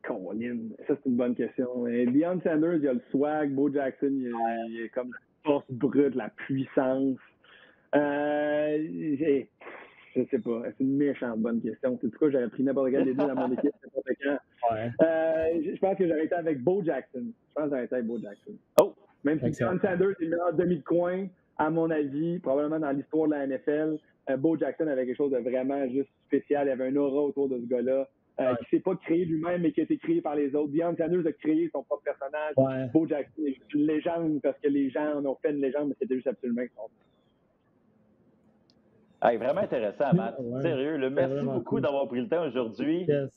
S2: Colin, ça c'est une bonne question. Deion Sanders, il a le swag. Bo Jackson, il est comme la force brute, la puissance. Je sais pas. C'est une méchante bonne question. C'est pourquoi j'aurais pris n'importe quel des deux dans mon équipe. Je pense que j'aurais été avec Bo Jackson. Je pense que j'aurais été avec Bo Jackson.
S3: Oh!
S2: Même si Deion Sanders est le meilleur demi de coin, à mon avis, probablement dans l'histoire de la NFL, Bo Jackson avait quelque chose de vraiment juste spécial. Il y avait un aura autour de ce gars-là. Qui ne s'est pas créé lui-même, mais qui a été créé par les autres. Deion Sanders a créé son propre personnage. Ouais. Bo Jackson est une légende parce que les gens en ont fait une légende, mais c'était juste absolument extraordinaire.
S3: Hey, vraiment intéressant, Matt. Sérieux, merci beaucoup d'avoir pris le temps aujourd'hui.
S1: Yes.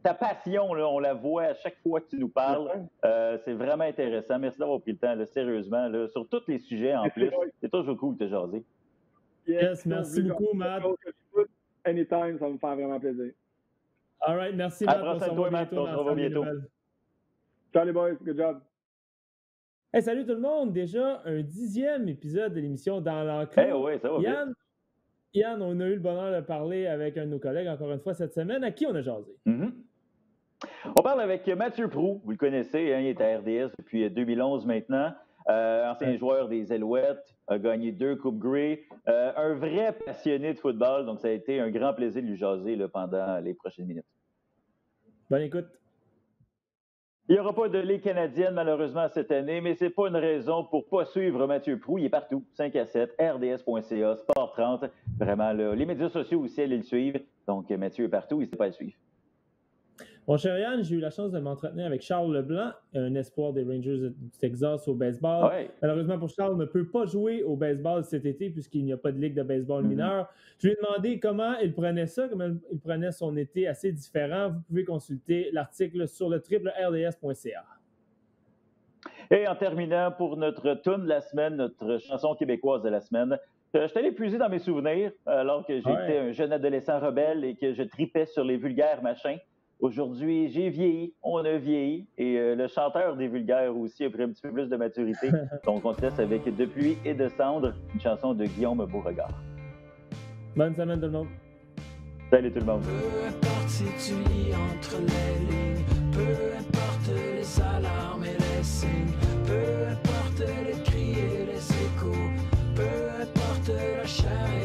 S3: Ta passion, là, on la voit à chaque fois que tu nous parles. C'est vraiment intéressant. Merci d'avoir pris le temps, là, sérieusement, là, sur tous les sujets en plus. C'est toujours cool de te jaser.
S1: Yes, merci beaucoup, Matt.
S2: Anytime, ça va me faire vraiment plaisir.
S1: All right, merci, Matt.
S3: On se revoit bientôt.
S2: Ciao les boys, good job.
S1: Hey, salut tout le monde! Déjà un 10e épisode de l'émission Dans l'enclos.
S3: Hey, ouais, ça va bien.
S1: Yann, on a eu le bonheur de parler avec un de nos collègues encore une fois cette semaine. À qui on a jasé?
S3: On parle avec Mathieu Proulx, vous le connaissez, hein, il est à RDS depuis 2011 maintenant. Ancien joueur des Alouettes, a gagné 2 Coupes Grey. Un vrai passionné de football, donc ça a été un grand plaisir de lui jaser là, pendant les prochaines minutes.
S1: Bonne écoute.
S3: Il n'y aura pas de Ligue canadienne, malheureusement, cette année, mais ce n'est pas une raison pour ne pas suivre Mathieu Proulx. Il est partout, 5 à 7, rds.ca, Sport 30. Vraiment, là, les médias sociaux aussi, allez le suivre. Donc, Mathieu est partout, n'hésitez pas à le suivre.
S1: Mon cher Yann, j'ai eu la chance de m'entretenir avec Charles Leblanc, un espoir des Rangers du Texas au baseball.
S3: Ouais.
S1: Malheureusement pour Charles, ne peut pas jouer au baseball cet été puisqu'il n'y a pas de ligue de baseball mineur. Je lui ai demandé comment il prenait ça, comment il prenait son été assez différent. Vous pouvez consulter l'article sur le rds.ca.
S3: Et en terminant, pour notre tune de la semaine, notre chanson québécoise de la semaine, je suis allé puiser dans mes souvenirs alors que j'étais un jeune adolescent rebelle et que je tripais sur les vulgaires machins. Aujourd'hui, j'ai vieilli, on a vieilli, et le chanteur des vulgaires aussi a pris un petit peu plus de maturité. Donc, on se laisse avec De pluie et de cendre, une chanson de Guillaume Beauregard.
S1: Bonne semaine tout le monde.
S3: Salut tout le monde.
S4: Peu importe si tu lis entre les lignes, peu importe les alarmes et les signes, peu importe les cris et les échos, peu importe la chair